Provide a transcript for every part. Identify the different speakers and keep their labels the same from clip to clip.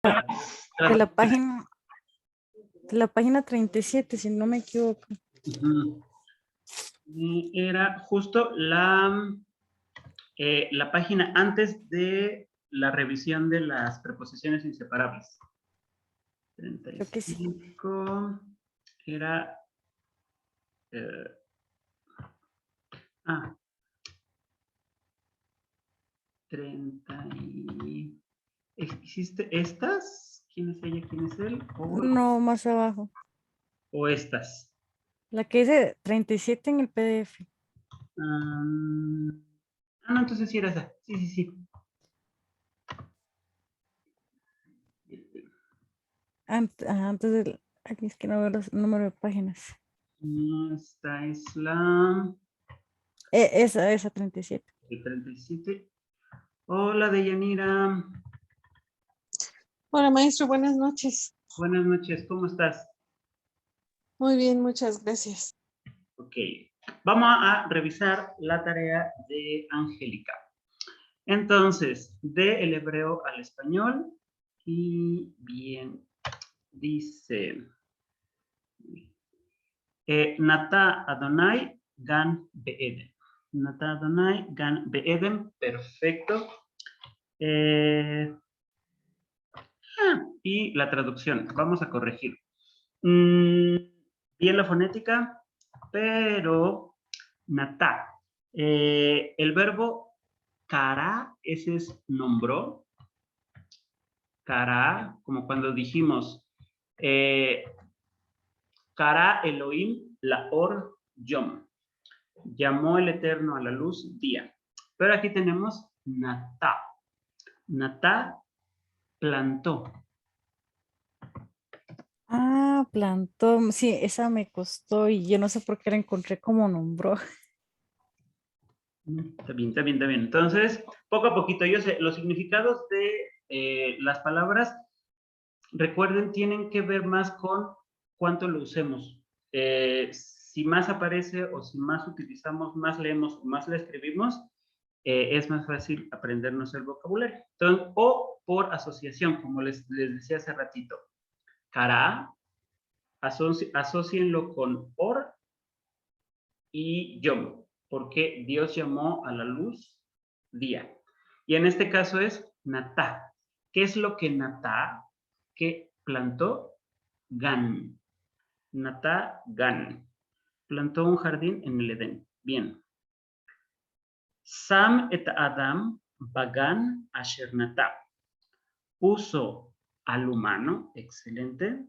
Speaker 1: de la página, de la página 37, si no me equivoco.
Speaker 2: Y era justo la página antes de la revisión de las preposiciones inseparables.
Speaker 1: Creo que sí.
Speaker 2: 35 era... 30 y... ¿Existe estas? ¿Quién es ella? ¿Quién es él?
Speaker 1: No, más abajo.
Speaker 2: ¿O estas?
Speaker 1: La que dice 37 en el PDF.
Speaker 2: No, entonces sí era esa. Sí.
Speaker 1: Antes del... Aquí es que no veo los números de páginas.
Speaker 2: Esta es la...
Speaker 1: Esa 37.
Speaker 2: El 37. Hola, Deyanira.
Speaker 3: Hola, maestro, buenas noches.
Speaker 2: Buenas noches, ¿cómo estás?
Speaker 3: Muy bien, muchas gracias.
Speaker 2: Ok, vamos a revisar la tarea de Angélica. Entonces, del hebreo al español, y bien, dice, Nata Adonai Gan Be'eden. Nata Adonai Gan Be'eden, perfecto. Y la traducción, vamos a corregir. Bien la fonética, pero Nata. El verbo cara, ese es nombró. Cara, como cuando dijimos, cara Elohim Laor Yom. Llamó el Eterno a la luz día. Pero aquí tenemos Natá. Natá plantó.
Speaker 1: Plantó. Sí, esa me costó y yo no sé por qué la encontré como nombró.
Speaker 2: Está bien. Entonces, poco a poquito, yo sé, los significados de las palabras, recuerden, tienen que ver más con cuánto lo usemos. Si más aparece o si más utilizamos, más leemos o más le escribimos, es más fácil aprendernos el vocabulario. Entonces, o por asociación, como les decía hace ratito. Cara, asocienlo con or y yom, porque Dios llamó a la luz día. Y en este caso es natá. ¿Qué es lo que natá? ¿Qué plantó? Gan. Natá, gan. Plantó un jardín en el Edén. Bien. Sam et Adam bagan asher natá. Puso al humano, excelente,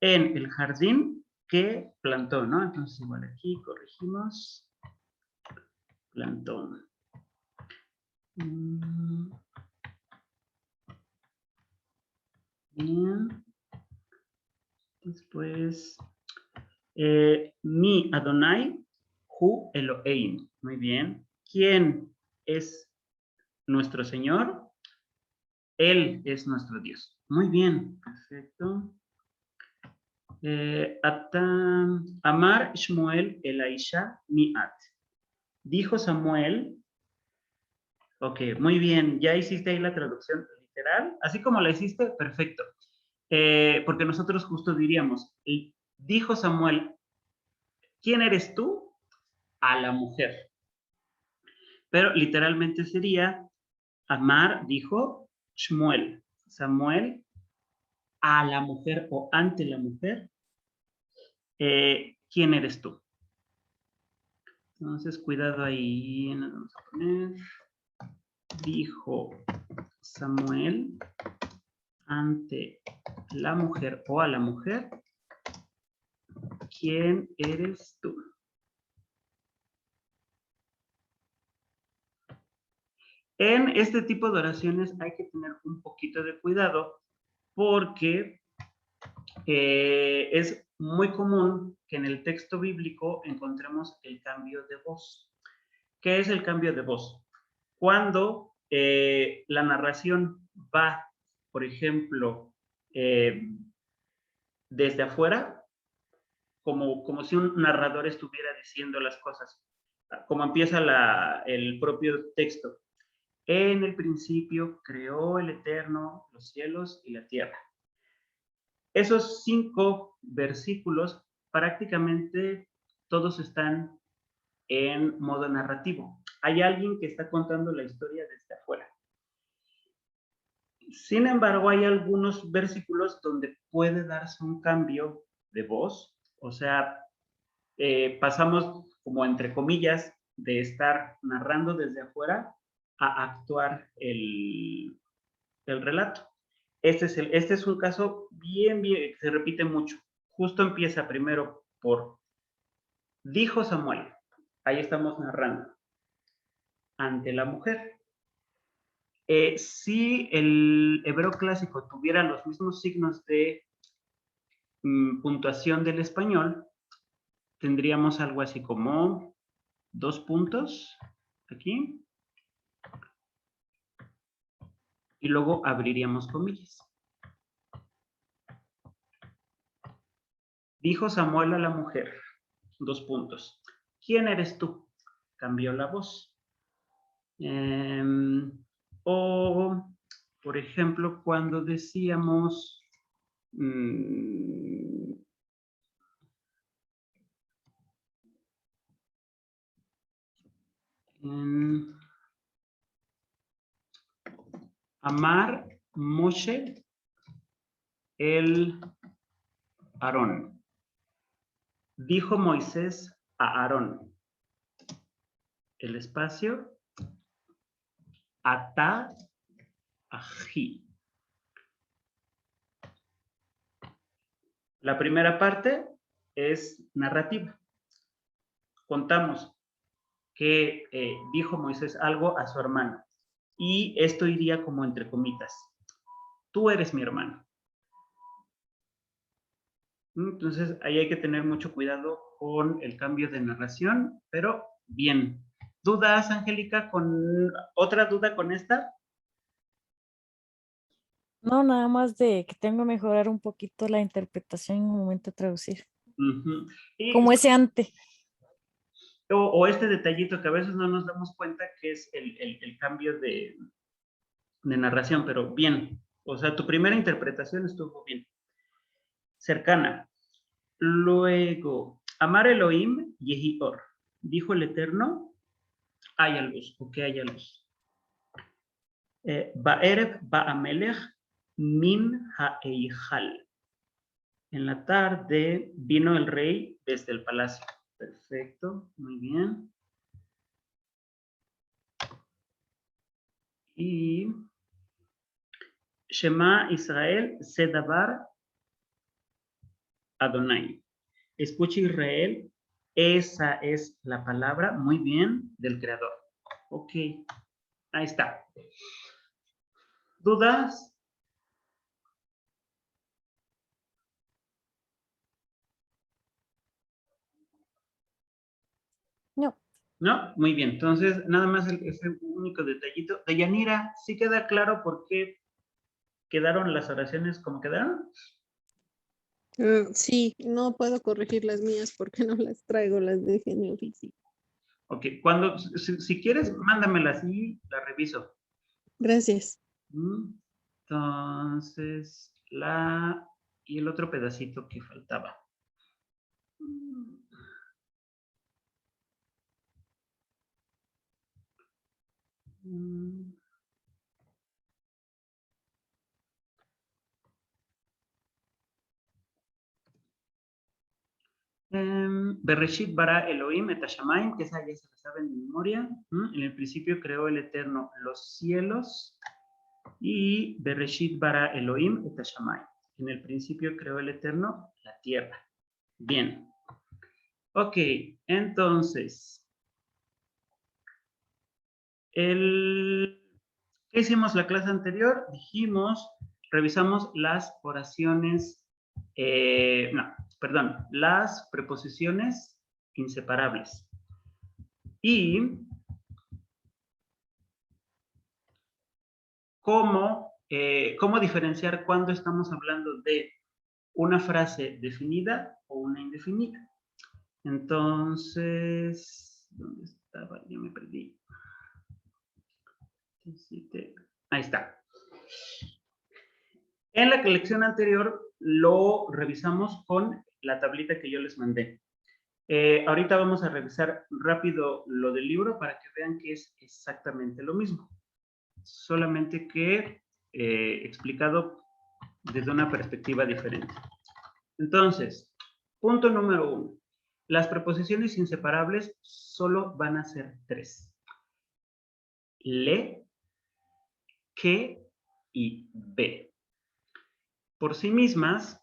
Speaker 2: en el jardín que plantó, ¿no? Entonces, igual aquí corregimos. Plantó. Bien. Después, mi Adonai, Hu Elohim. Muy bien. ¿Quién es nuestro Señor? Él es nuestro Dios. Muy bien. Perfecto. Amar Shmuel Elaisha Mi'at. Dijo Samuel. Ok, muy bien. ¿Ya hiciste ahí la traducción literal? Así como la hiciste, perfecto. Porque nosotros justo diríamos, dijo Samuel, ¿quién eres tú? A la mujer. Pero literalmente sería, Amar dijo Shmuel, Samuel a la mujer o ante la mujer, ¿quién eres tú? Entonces, cuidado ahí, nos vamos a poner, dijo Samuel ante la mujer o a la mujer, ¿quién eres tú? En este tipo de oraciones hay que tener un poquito de cuidado porque es muy común que en el texto bíblico encontremos el cambio de voz. ¿Qué es el cambio de voz? Cuando la narración va, por ejemplo, desde afuera, como si un narrador estuviera diciendo las cosas, como empieza el propio texto. En el principio creó el Eterno los cielos y la tierra. Esos 5 versículos prácticamente todos están en modo narrativo. Hay alguien que está contando la historia desde afuera. Sin embargo, hay algunos versículos donde puede darse un cambio de voz, o sea, pasamos como entre comillas de estar narrando desde afuera a actuar el relato. Este es un caso bien, se repite mucho. Justo empieza primero por, dijo Samuel, ahí estamos narrando, ante la mujer. Si el hebreo clásico tuviera los mismos signos de puntuación del español, tendríamos algo así como 2 puntos aquí y luego abriríamos comillas. Dijo Samuel a la mujer, 2 puntos. ¿Quién eres tú? Cambió la voz. O, por ejemplo, cuando decíamos amar Moshe el Aarón. Dijo Moisés a Aarón, el espacio, ata ají. La primera parte es narrativa. Contamos que dijo Moisés algo a su hermano. Y esto iría como entre comitas. Tú eres mi hermano. Entonces, ahí hay que tener mucho cuidado con el cambio de narración, pero bien. ¿Dudas, Angélica, con otra duda con esta?
Speaker 1: No, nada más de que tengo que mejorar un poquito la interpretación en un momento de traducir.
Speaker 2: Y,
Speaker 1: Como ese ante.
Speaker 2: o este detallito que a veces no nos damos cuenta que es el cambio de narración, pero bien. O sea, tu primera interpretación estuvo bien. Cercana. Luego, Amar Elohim Yehior. Dijo el Eterno, haya luz, o que haya luz. Ba'erev ba'amelech min ha'eijal. En la tarde vino el rey desde el palacio. Perfecto, muy bien. Y Shema Israel Sedabar Adonai. Escucha Israel, esa es la palabra, muy bien, del Creador. Ok, ahí está. ¿Dudas?
Speaker 1: No.
Speaker 2: ¿No? Muy bien. Entonces, nada más ese único detallito. De Yanira, ¿sí queda claro por qué quedaron las oraciones como quedaron?
Speaker 3: Sí, no puedo corregir las mías porque no las traigo, las dejé en mi oficina.
Speaker 2: Ok, si quieres, mándamelas y la reviso.
Speaker 3: Gracias.
Speaker 2: Entonces, y el otro pedacito que faltaba. Bereshit bara Elohim et hashamayim, que esa ya se la saben de memoria. En el principio creó el Eterno los cielos. Y Bereshit bara Elohim et hashamayim. En el principio creó el Eterno la tierra. Bien. Ok, entonces. ¿Qué hicimos la clase anterior? Dijimos, revisamos las oraciones, las preposiciones inseparables. Y cómo diferenciar cuando estamos hablando de una frase definida o una indefinida. Entonces, ¿dónde estaba? Ya me perdí. Ahí está. En la lección anterior lo revisamos con la tablita que yo les mandé. Ahorita vamos a revisar rápido lo del libro para que vean que es exactamente lo mismo. Solamente que explicado desde una perspectiva diferente. Entonces, punto número 1. Las preposiciones inseparables solo van a ser 3. Le, que y be. Por sí mismas,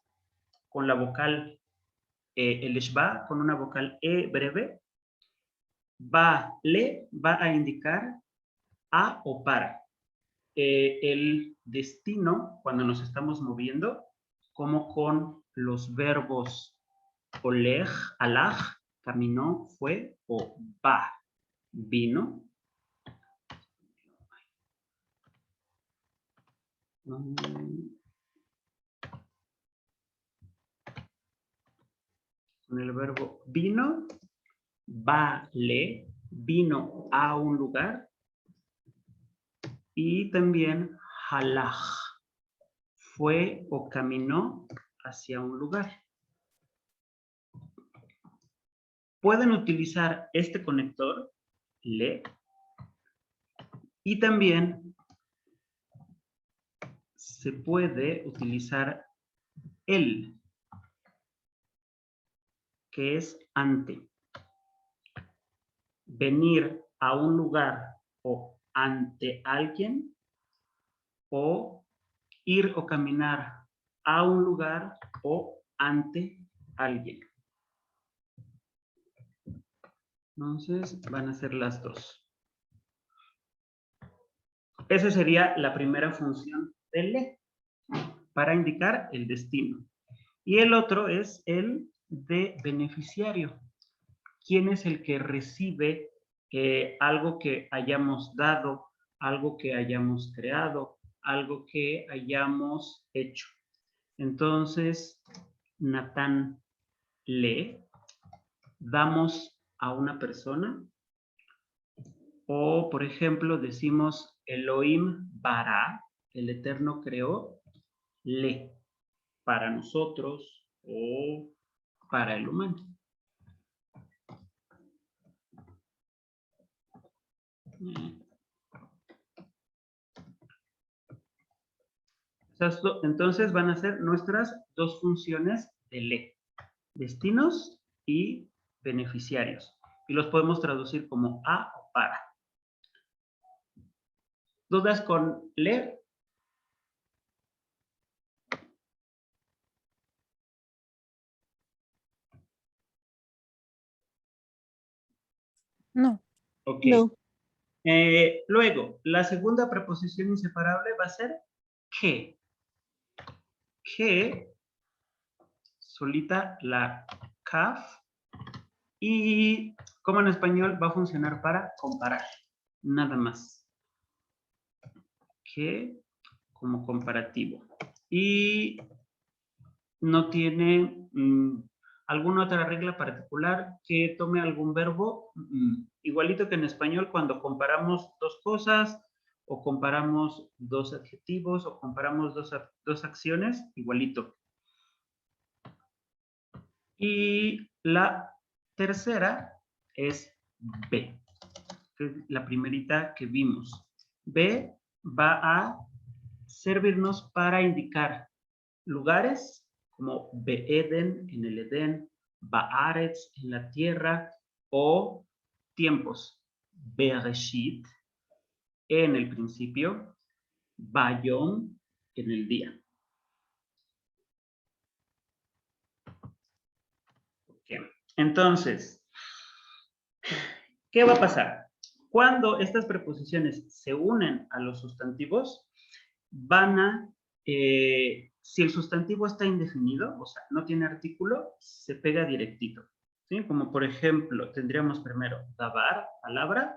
Speaker 2: con la vocal el shba, con una vocal e breve, le va a indicar a o para. El destino, cuando nos estamos moviendo, como con los verbos oleg, alaj, caminó, fue, o va, vino. Con el verbo vino, vino a un lugar, y también halaj, fue o caminó hacia un lugar. Pueden utilizar este conector, le, y también se puede utilizar el, que es ante. Venir a un lugar o ante alguien, o ir o caminar a un lugar o ante alguien. Entonces van a ser las dos. Esa sería la primera función del le, para indicar el destino. Y el otro es el de beneficiario. ¿Quién es el que recibe algo que hayamos dado, algo que hayamos creado, algo que hayamos hecho? Entonces, Natán le, damos a una persona, o por ejemplo decimos Elohim bara, el Eterno creó le, para nosotros o para el humano. Entonces van a ser nuestras dos funciones de le, destinos y beneficiarios. Y los podemos traducir como a o para. ¿Dudas con le?
Speaker 1: No.
Speaker 2: Ok.
Speaker 3: No.
Speaker 2: Luego, la segunda preposición inseparable va a ser que. Que, solita la kaf, y como en español va a funcionar para comparar, nada más. Que como comparativo. Y no tiene alguna otra regla particular que tome algún verbo, igualito que en español cuando comparamos dos cosas, o comparamos dos adjetivos, o comparamos dos acciones, igualito. Y la tercera es B, que es la primerita que vimos. B va a servirnos para indicar lugares como Be'eden en el Edén, Ba'aretz en la tierra, o tiempos, Bereshit en el principio, Bayom en el día. Okay. Entonces, ¿qué va a pasar? Cuando estas preposiciones se unen a los sustantivos, van a, si el sustantivo está indefinido, o sea, no tiene artículo, se pega directito. ¿Sí? Como por ejemplo, tendríamos primero davar, palabra,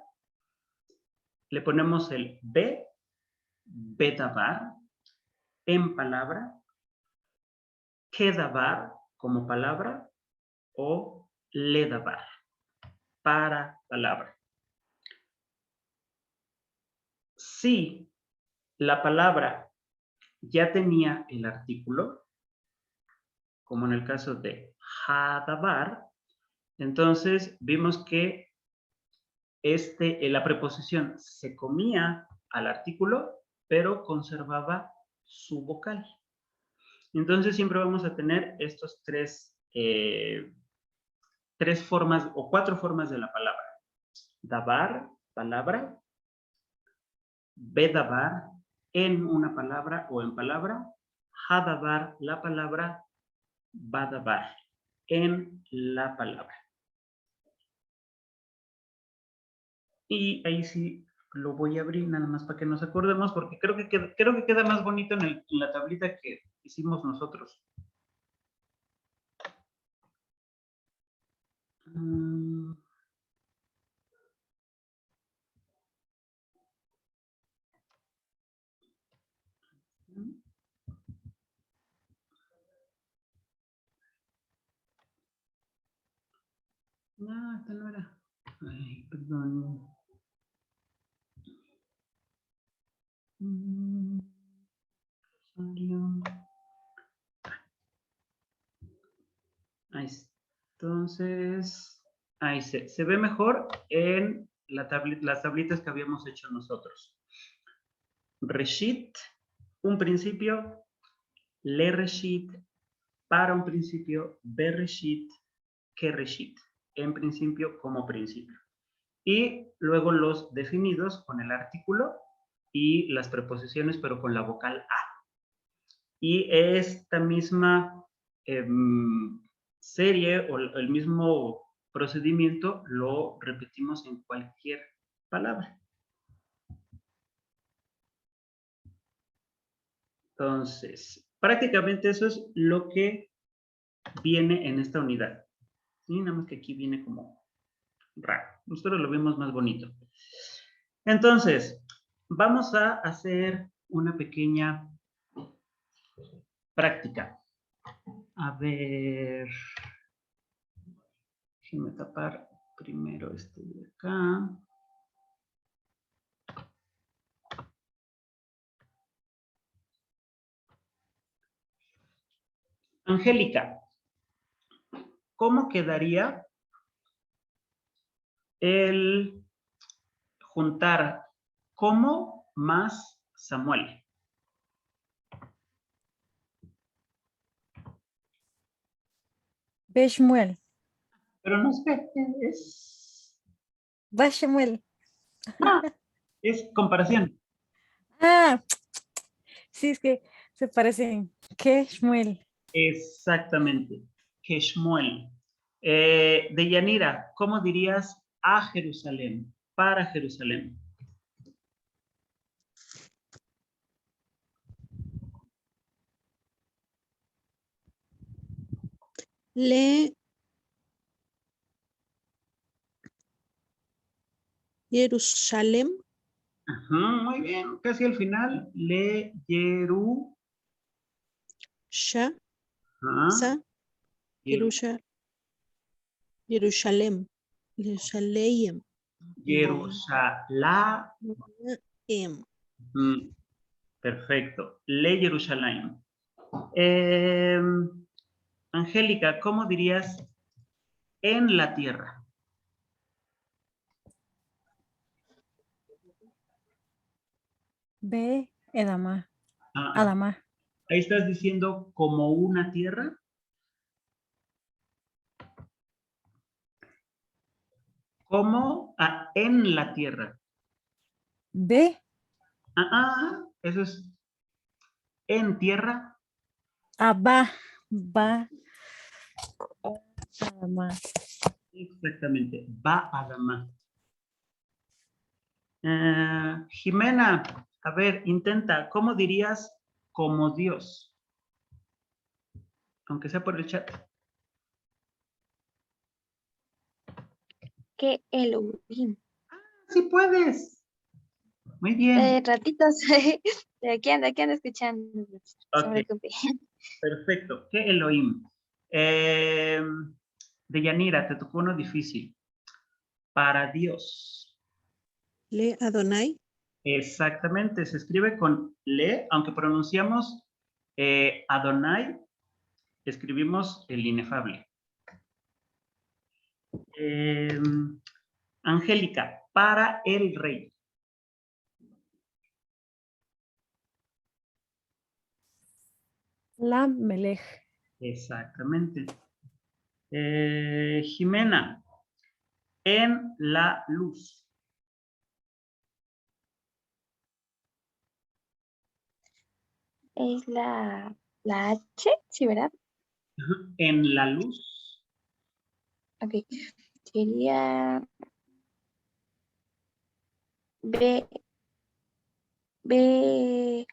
Speaker 2: le ponemos el be, bedavar, en palabra, kedavar como palabra, o ledavar, para palabra. si la palabra ya tenía el artículo, como en el caso de hadabar, entonces vimos que la preposición se comía al artículo, pero conservaba su vocal. Entonces siempre vamos a tener estos tres formas o cuatro formas de la palabra. Dabar, palabra. Bedabar, en una palabra o en palabra. Hadabar, la palabra. Badabar, en la palabra. Y ahí sí lo voy a abrir nada más para que nos acordemos, porque creo que queda más bonito en la tablita que hicimos nosotros. No, esta no era. Ay, perdón. Ahí, entonces, ahí se ve mejor en las tablitas que habíamos hecho nosotros. Reshit, un principio. Le reshit, para un principio. Bereshit, que reshit, en principio, como principio. Y luego los definidos con el artículo y las preposiciones, pero con la vocal A. Y esta misma serie o el mismo procedimiento lo repetimos en cualquier palabra. Entonces, prácticamente eso es lo que viene en esta unidad. Y nada más que aquí viene como raro. Nosotros lo vemos más bonito. Entonces, vamos a hacer una pequeña práctica. A ver, déjenme tapar primero este de acá. Angélica, ¿cómo quedaría el juntar como más Samuel?
Speaker 1: Beshmuel.
Speaker 2: Pero no es...
Speaker 1: Bashemuel.
Speaker 2: Es comparación.
Speaker 1: Ah, sí, es que se parecen. Keshmuel.
Speaker 2: Exactamente. Keshmuel. Deyanira, ¿cómo dirías a Jerusalén? Para Jerusalén.
Speaker 3: Le Jerusalem.
Speaker 2: Ajá, muy bien. Casi al final. Le Yeru.
Speaker 3: Sha.
Speaker 2: Ajá.
Speaker 3: Sa. Jerusalem. Jerusalem. Jerusalem.
Speaker 2: Jerusalén. Perfecto. Le Jerusalén. Angélica, ¿cómo dirías en la tierra?
Speaker 1: Be Edama.
Speaker 2: Ah,
Speaker 1: Adama.
Speaker 2: ahí estás diciendo como una tierra. ¿Cómo? Ah, en la tierra.
Speaker 1: Be
Speaker 2: Eso es en tierra.
Speaker 1: Aba. Ba Adama.
Speaker 2: Exactamente. Va a Adama. Jimena, a ver, intenta. ¿Cómo dirías como Dios? Aunque sea por el chat.
Speaker 4: Que Elohim.
Speaker 2: Sí puedes. Muy bien.
Speaker 4: Ratitos, aquí ando escuchando.
Speaker 2: Ok, perfecto. ¿Qué Elohim? Deyanira, te tocó uno difícil. Para Dios.
Speaker 3: Le Adonai.
Speaker 2: Exactamente, se escribe con le, aunque pronunciamos Adonai, escribimos el inefable. Angélica, para el rey.
Speaker 1: La Melech.
Speaker 2: Exactamente. Jimena, en la luz.
Speaker 4: Es la H, ¿sí, verdad?
Speaker 2: En la luz.
Speaker 4: Ok. Sería B, B,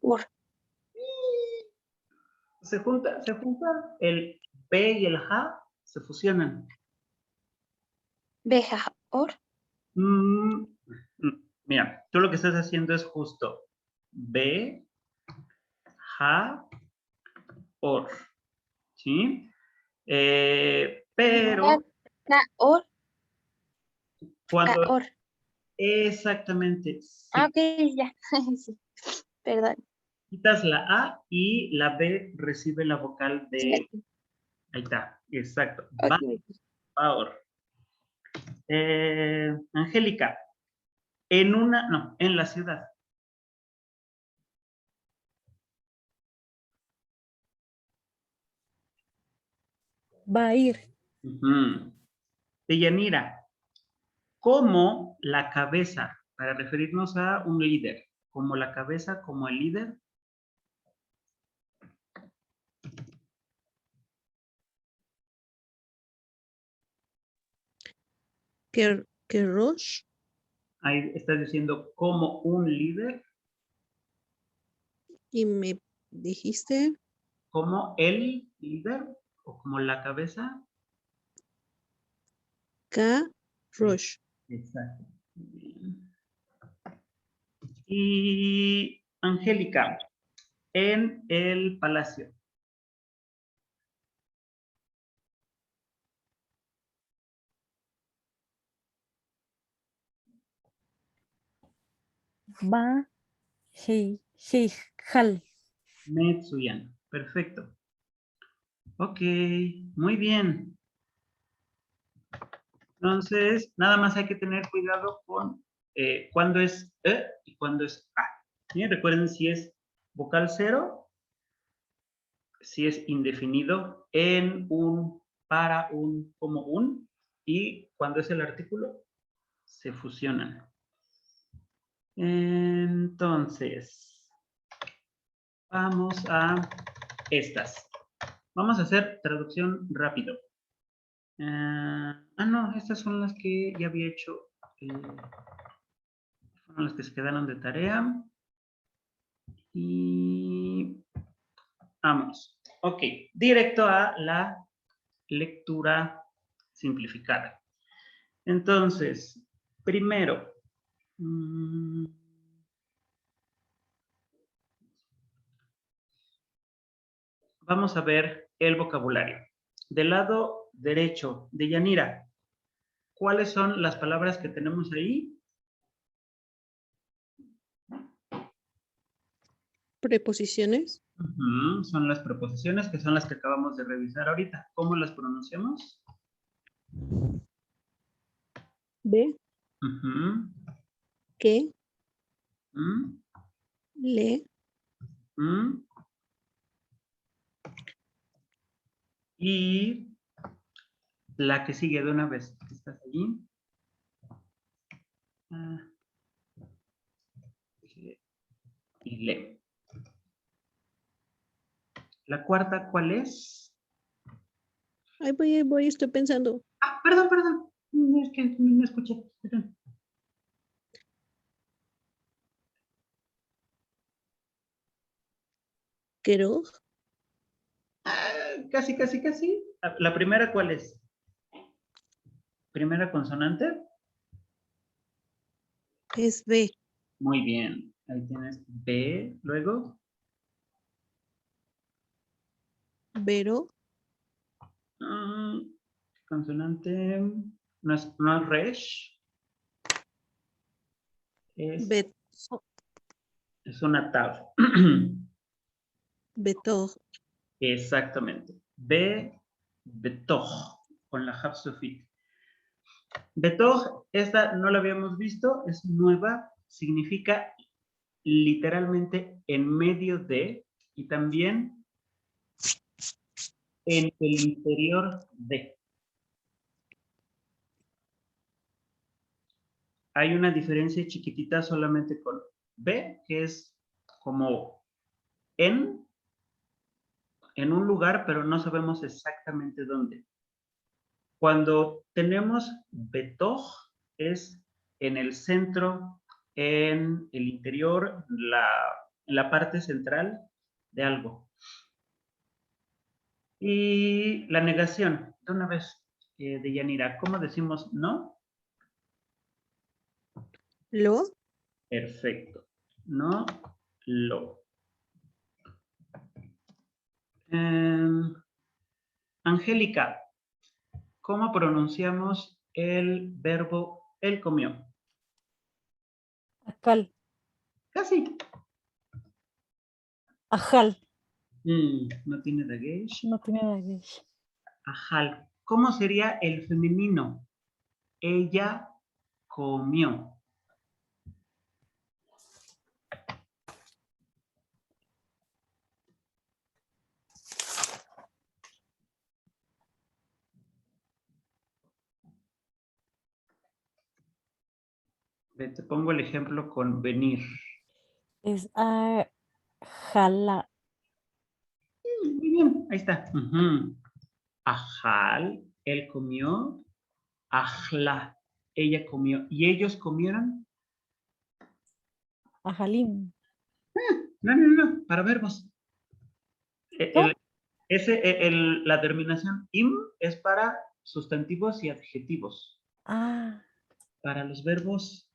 Speaker 4: ur,
Speaker 2: Se junta el B y el J, se fusionan.
Speaker 4: Beja, or,
Speaker 2: Mm, Mira, tú lo que estás haciendo es justo B, J, or, ¿sí? Pero
Speaker 4: or,
Speaker 2: cuando
Speaker 4: or.
Speaker 2: exactamente,
Speaker 4: Ah,
Speaker 2: sí,
Speaker 4: ok, ya. Sí, perdón.
Speaker 2: quitas la A y la B recibe la vocal
Speaker 4: Sí,
Speaker 2: de, ahí está, exacto,
Speaker 4: ok.
Speaker 2: or. Angélica, no, en la ciudad.
Speaker 1: Va a ir.
Speaker 2: Ujú. Deyanira, como la cabeza, para referirnos a un líder, como la cabeza, como el líder.
Speaker 3: Que Rosh
Speaker 2: Ahí estás diciendo como un líder,
Speaker 3: y me dijiste
Speaker 2: como el líder o como la cabeza.
Speaker 3: Ka Rosh.
Speaker 2: Exacto. Bien. Y Angélica, en el palacio.
Speaker 1: Va Sheijal.
Speaker 2: Metsuyan. Perfecto. Ok, muy bien. Entonces, nada más hay que tener cuidado con cuándo es E y cuándo es A. ¿Sí? Recuerden si es vocal cero, si es indefinido, en un, para un, como un, y cuando es el artículo, se fusionan. Entonces, vamos a estas. Vamos a hacer traducción rápido. No, estas son las que ya había hecho. Fueron las que se quedaron de tarea. Y vamos. Ok, directo a la lectura simplificada. Entonces, primero, vamos a ver el vocabulario. Del lado derecho de Yanira, ¿cuáles son las palabras que tenemos ahí?
Speaker 3: Preposiciones.
Speaker 2: Son las preposiciones que son las que acabamos de revisar ahorita. ¿Cómo las pronunciamos?
Speaker 3: B. Que.
Speaker 2: Mm,
Speaker 3: Le.
Speaker 2: mm. Y la que sigue de una vez. ¿Estás allí? Y le. La cuarta, ¿cuál es?
Speaker 3: Ahí voy, estoy pensando.
Speaker 2: Perdón, perdón. Es que no escuché. Perdón.
Speaker 3: Quiero.
Speaker 2: Casi, casi, casi. La primera, ¿cuál es? Primera consonante.
Speaker 3: Es B.
Speaker 2: Muy bien. Ahí tienes B, luego.
Speaker 3: Vero.
Speaker 2: Consonante. No es resh.
Speaker 3: Bet,
Speaker 2: es una tab.
Speaker 3: betor,
Speaker 2: Exactamente. Betoj, con la Hapsofit. Betoj, esta no la habíamos visto, es nueva, significa literalmente en medio de, y también en el interior de. Hay una diferencia chiquitita solamente con B, que es como en un lugar, pero no sabemos exactamente dónde. Cuando tenemos betoj, es en el centro, en el interior, la parte central de algo. Y la negación, de una vez, de Yanira, ¿cómo decimos no?
Speaker 3: lo,
Speaker 2: Perfecto. No, lo. Angélica, ¿cómo pronunciamos el verbo él comió?
Speaker 1: Acal,
Speaker 2: Casi.
Speaker 1: ajal,
Speaker 2: No tiene dagesh.
Speaker 1: no tiene dagesh.
Speaker 2: Ajal. ¿Cómo sería el femenino? Ella comió. Te pongo el ejemplo con venir.
Speaker 1: Es jala,
Speaker 2: Muy bien, ahí está. Ajal, él comió. Ajla, ella comió. ¿Y ellos comieron?
Speaker 1: ajalim.
Speaker 2: No, para verbos.
Speaker 1: ¿No?
Speaker 2: La terminación im es para sustantivos y adjetivos.
Speaker 1: Ah,
Speaker 2: Para los verbos,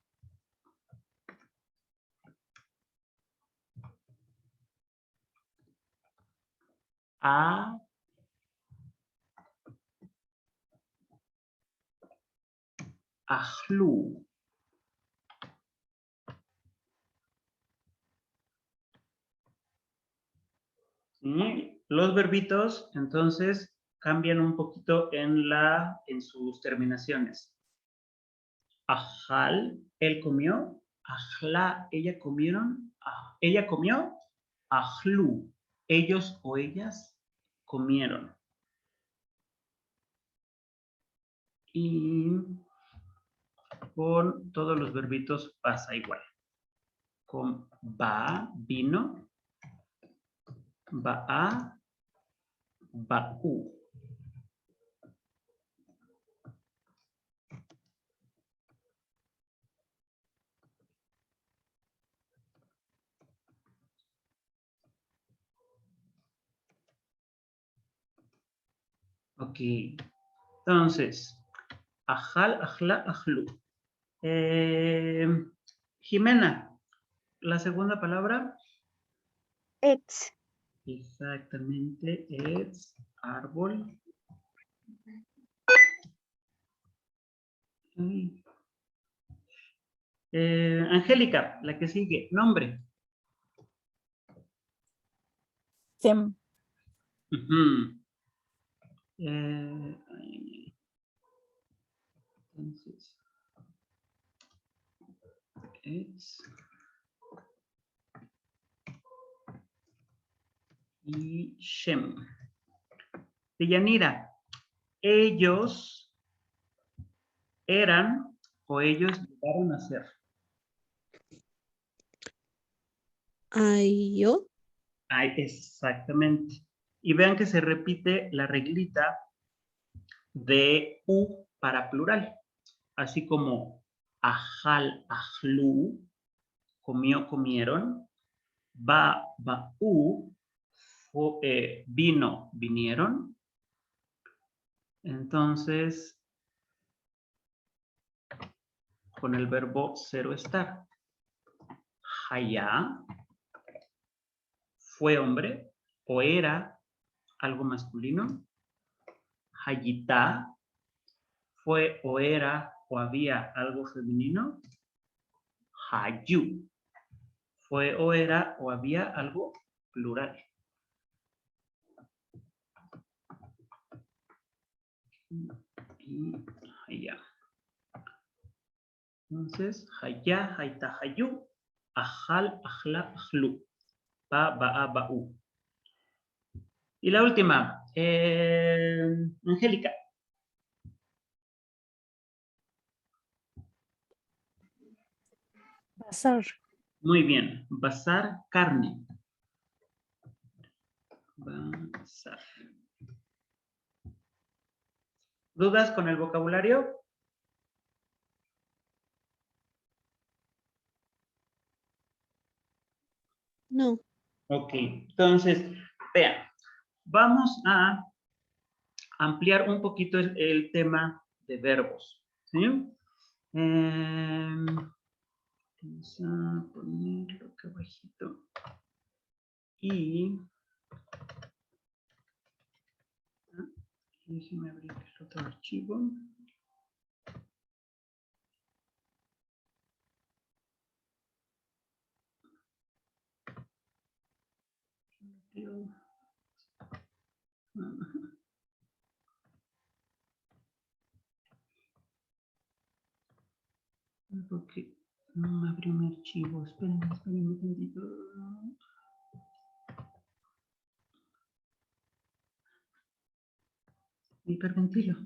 Speaker 2: a, ajlu. ¿Sí? Los verbitos, entonces, cambian un poquito en sus terminaciones. Ajal, él comió. Ajla, ella comieron. Ella comió. Ajlu, ellos o ellas comieron. Y con todos los verbitos pasa igual. Con va, vino. Va a, va u. Ok. Entonces, ajal, ajla, ajlu. Jimena, la segunda palabra.
Speaker 4: Ex.
Speaker 2: Exactamente, es árbol. Angélica, la que sigue, nombre.
Speaker 1: sem,
Speaker 2: Ujú. Entonces, es y Shem. Deyanira, ellos eran o ellos llegaron a ser.
Speaker 3: ay, yo,
Speaker 2: Ay, exactamente. Y vean que se repite la reglita de U para plural. Así como ajal, ajlu, comió, comieron. Va, u, vino, vinieron. Entonces, con el verbo cero estar. Haya fue hombre o era algo masculino. Hayita fue o era o había algo femenino. hayu. Fue o era o había algo plural. Y haya. Entonces, haya, haita, hayu, ajal, ajla, ajlu. Ba, ba, ba'u. Y la última, Angélica.
Speaker 1: Bazar.
Speaker 2: Muy bien. Bazar, carne. Bazar. ¿Dudas con el vocabulario?
Speaker 3: No.
Speaker 2: Ok, entonces, vean, vamos a ampliar un poquito el tema de verbos. ¿Sí? Vamos a ponerlo acá abajito. Y déjenme abrir el otro archivo. Porque no me abrió un archivo. Espérenme un tantito. Hiperventilo.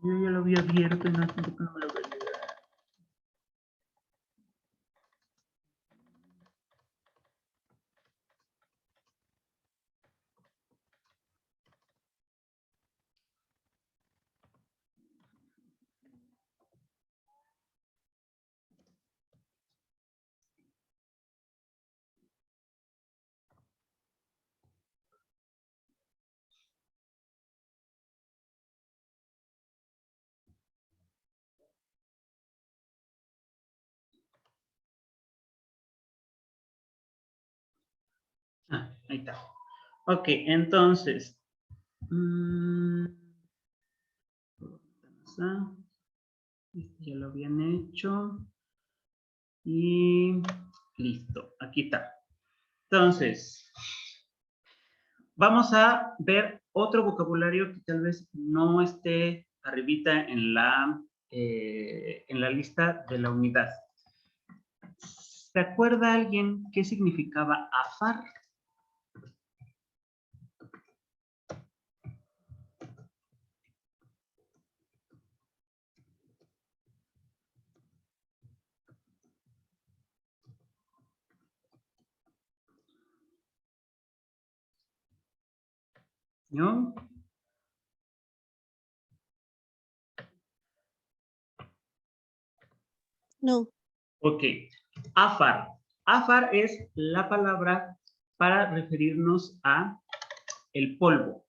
Speaker 2: Yo ya lo había abierto y no me lo veía. Ahí está. Ok, entonces. Ya lo habían hecho. Y listo, aquí está. Entonces, vamos a ver otro vocabulario que tal vez no esté arribita en la lista de la unidad. ¿Se acuerda alguien qué significaba afar? ¿No?
Speaker 3: No.
Speaker 2: Ok. Afar. Afar es la palabra para referirnos a el polvo.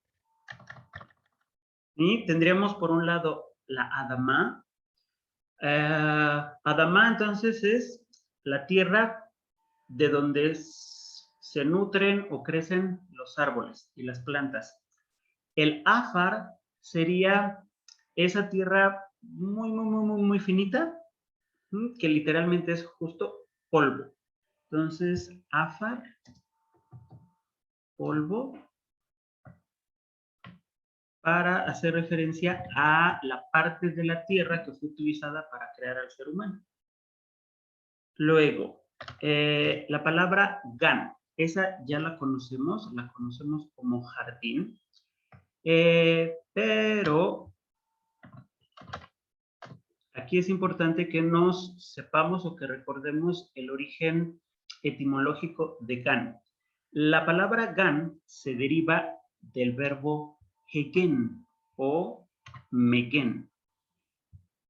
Speaker 2: Y tendríamos por un lado la Adama. Adama entonces es la tierra de donde se nutren o crecen los árboles y las plantas. El Afar sería esa tierra muy finita, que literalmente es justo polvo. Entonces, Afar, polvo, para hacer referencia a la parte de la tierra que fue utilizada para crear al ser humano. Luego, la palabra gan, esa ya la conocemos como jardín, pero aquí es importante que nos sepamos o que recordemos el origen etimológico de gan. La palabra gan se deriva del verbo hegen o megen.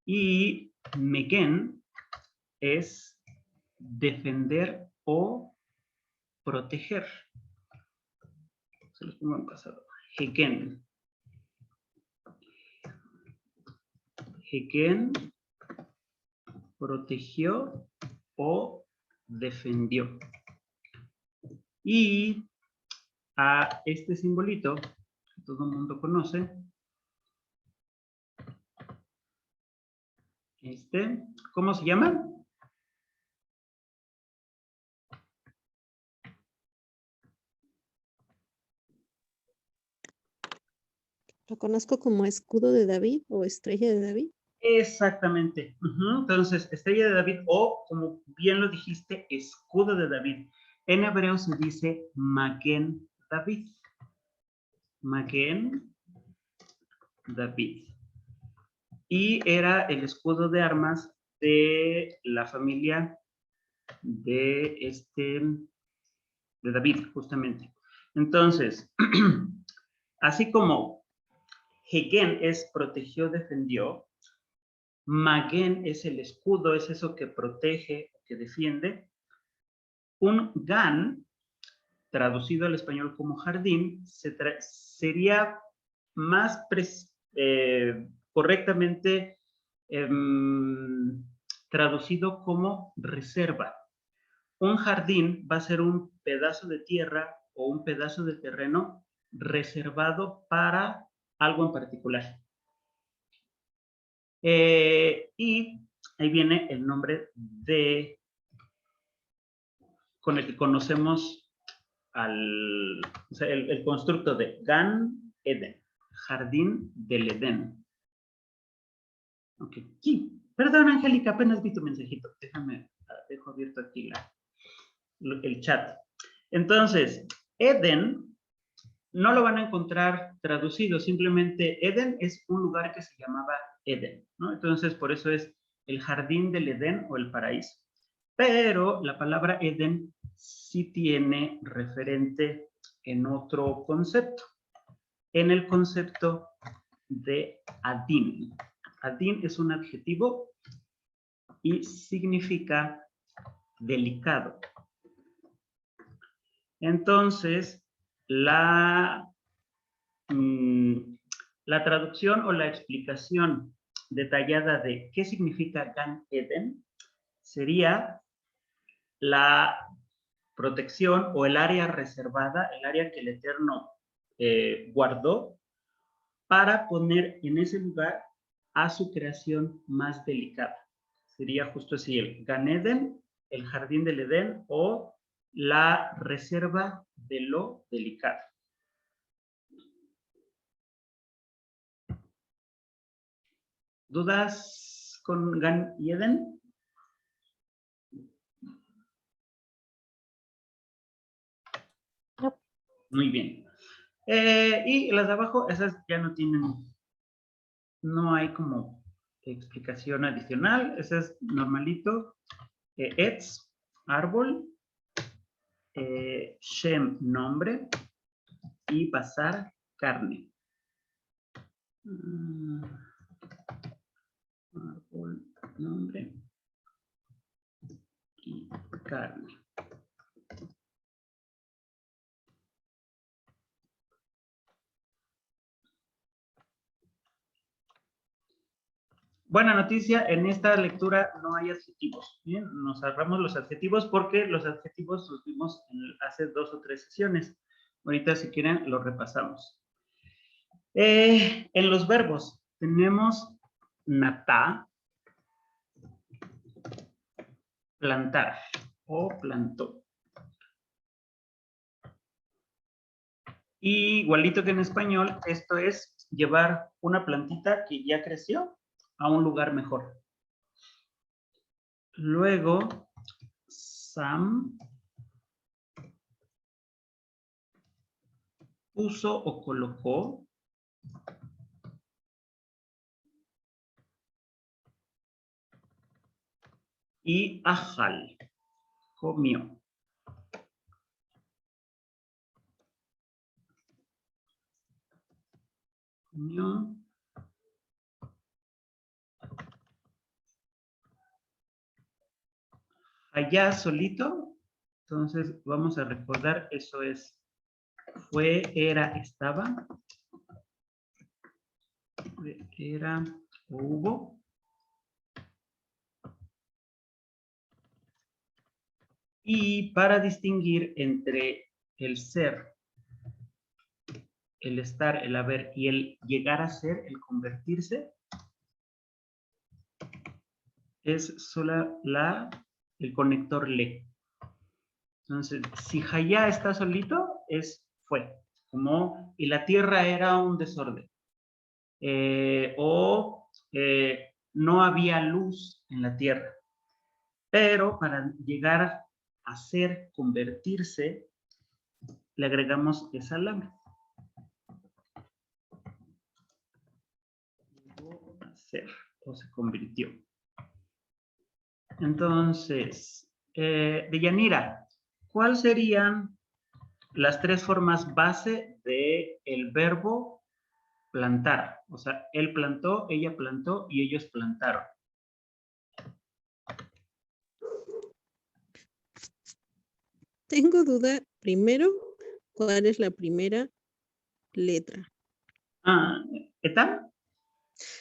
Speaker 2: Y megen es defender o proteger. Se los pongo en pasado. Hegen. Hegen protegió o defendió. Y a este simbolito que todo el mundo conoce, ¿cómo se llama?
Speaker 3: Lo conozco como escudo de David o estrella de David.
Speaker 2: Exactamente. Entonces, estrella de David o, como bien lo dijiste, escudo de David. En hebreo se dice Maguen David. Maguen David. Y era el escudo de armas de la familia de David, justamente. Entonces, así como Hegen es protegió, defendió, Maguen es el escudo, es eso que protege, que defiende. Un gan, traducido al español como jardín, sería más correctamente traducido como reserva. Un jardín va a ser un pedazo de tierra o un pedazo de terreno reservado para algo en particular. Y ahí viene el nombre con el que conocemos el constructo de Gan Eden, jardín del Edén. Ok, sí. Perdón, Angélica, apenas vi tu mensajito. Dejo abierto aquí el chat. Entonces, Eden no lo van a encontrar traducido, simplemente Eden es un lugar que se llamaba Eden, ¿no? Entonces, por eso es el jardín del Edén o el paraíso. Pero la palabra Eden sí tiene referente en otro concepto, en el concepto de Adin. Adin es un adjetivo y significa delicado. Entonces, la traducción o la explicación detallada de qué significa Gan Eden sería la protección o el área reservada, el área que el Eterno guardó para poner en ese lugar a su creación más delicada. Sería justo así el Gan Eden, el jardín del Edén o la reserva de lo delicado. ¿Dudas con Gan y Eden?
Speaker 1: No.
Speaker 2: Muy bien. Y las de abajo, esas ya no tienen, no hay como explicación adicional. Ese es normalito. Etz, árbol. Shem, nombre. Y pasar, carne. Árbol, nombre. Y carne. Buena noticia, en esta lectura no hay adjetivos. ¿Bien? Nos ahorramos los adjetivos porque los adjetivos los vimos hace 2 o 3 sesiones. Ahorita, si quieren, los repasamos. En los verbos tenemos natá, plantar o plantó. Y igualito que en español, esto es llevar una plantita que ya creció a un lugar mejor. Luego, Sam puso o colocó. Y Ajal, comió. Comió. Allá solito, entonces vamos a recordar, eso es, fue, era, estaba. Era, Hubo. Y para distinguir entre el ser, el estar, el haber y el llegar a ser, el convertirse, es solo el conector le. Entonces, si Jaya está solito, fue. Como, y la tierra era un desorden. No había luz en la tierra. Pero para llegar a ser, convertirse, le agregamos esa lama. Llegó a ser, o se convirtió. Entonces, Deyanira, ¿cuáles serían las tres formas base del verbo plantar? O sea, él plantó, ella plantó y ellos plantaron.
Speaker 3: Tengo duda, primero, ¿cuál es la primera letra?
Speaker 2: Ah, ¿Etan?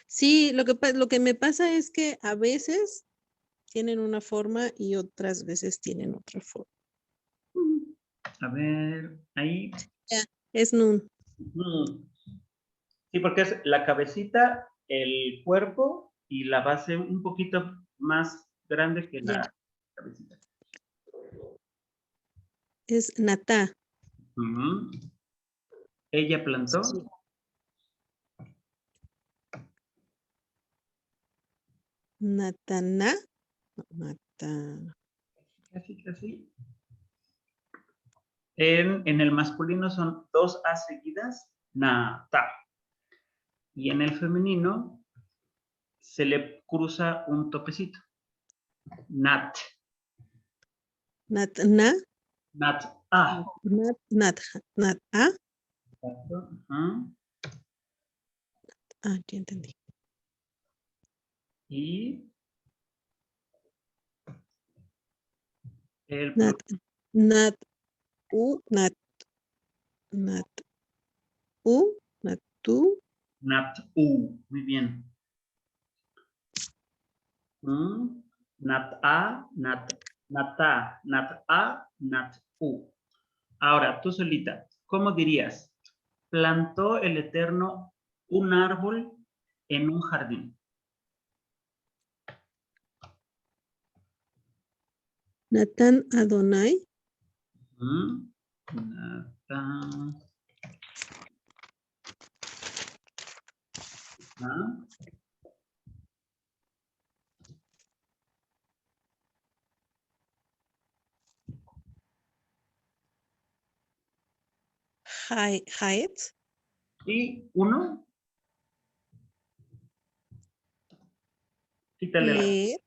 Speaker 3: Sí, lo que me pasa es que a veces tienen una forma y otras veces tienen otra forma.
Speaker 2: A ver, ahí.
Speaker 3: Ya, es nun.
Speaker 2: Sí, porque es la cabecita, el cuerpo y la base un poquito más grande que la
Speaker 3: Ya.
Speaker 2: cabecita.
Speaker 3: Es natá.
Speaker 2: Ella plantó.
Speaker 3: Sí. Nataná.
Speaker 2: Casi, casi. En el masculino son dos A seguidas, nata. Y en el femenino se le cruza un topecito. Nat.
Speaker 3: Natná.
Speaker 2: Nat. Ah.
Speaker 3: Nat. Ah,
Speaker 2: Exacto.
Speaker 3: ya entendí.
Speaker 2: Y el
Speaker 3: Nat. Natu.
Speaker 2: nat-u. Muy bien. Nat-a, nat-a, nat-a, nat-u. Ahora, tú solita, ¿cómo dirías? Plantó el Eterno un árbol en un jardín.
Speaker 3: Natán Adonai.
Speaker 2: Natán.
Speaker 3: Haet.
Speaker 2: Y uno. Quítale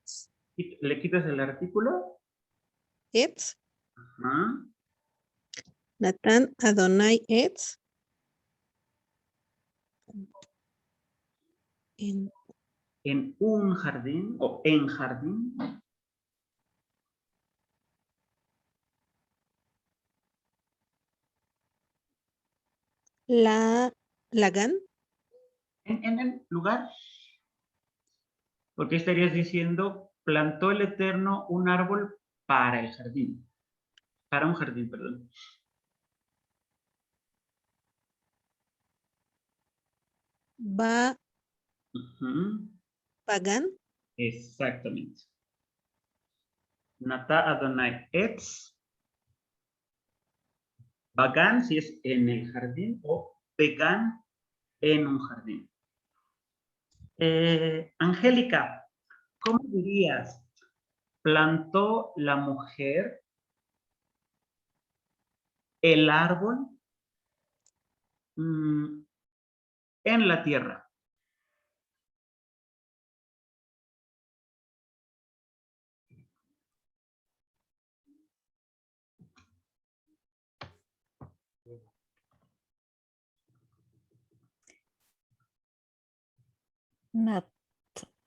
Speaker 2: le quitas el artículo.
Speaker 3: Et. Natán Adonai et.
Speaker 2: En un jardín o en jardín.
Speaker 3: Lagan.
Speaker 2: En el lugar. Porque estarías diciendo, plantó el Eterno un árbol para el jardín. Para un jardín, perdón.
Speaker 3: Pagan.
Speaker 2: Exactamente. Nata Adonai Etz. Bagan si es en el jardín o Began en un jardín. Angélica, ¿cómo dirías? ¿Plantó la mujer el árbol en la tierra?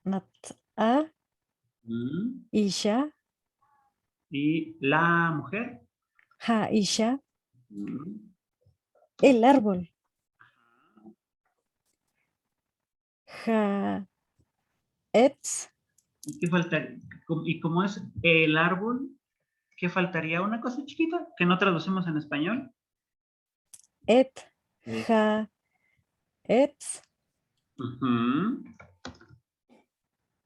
Speaker 1: Nat-a, Isha,
Speaker 2: Y la mujer.
Speaker 1: Isha, el árbol. Ets,
Speaker 2: ¿Y qué faltaría? ¿Y cómo es el árbol? ¿Qué faltaría? Una cosa chiquita que no traducimos en español.
Speaker 1: et,
Speaker 2: Eh,
Speaker 1: ja, ets,
Speaker 2: ujú.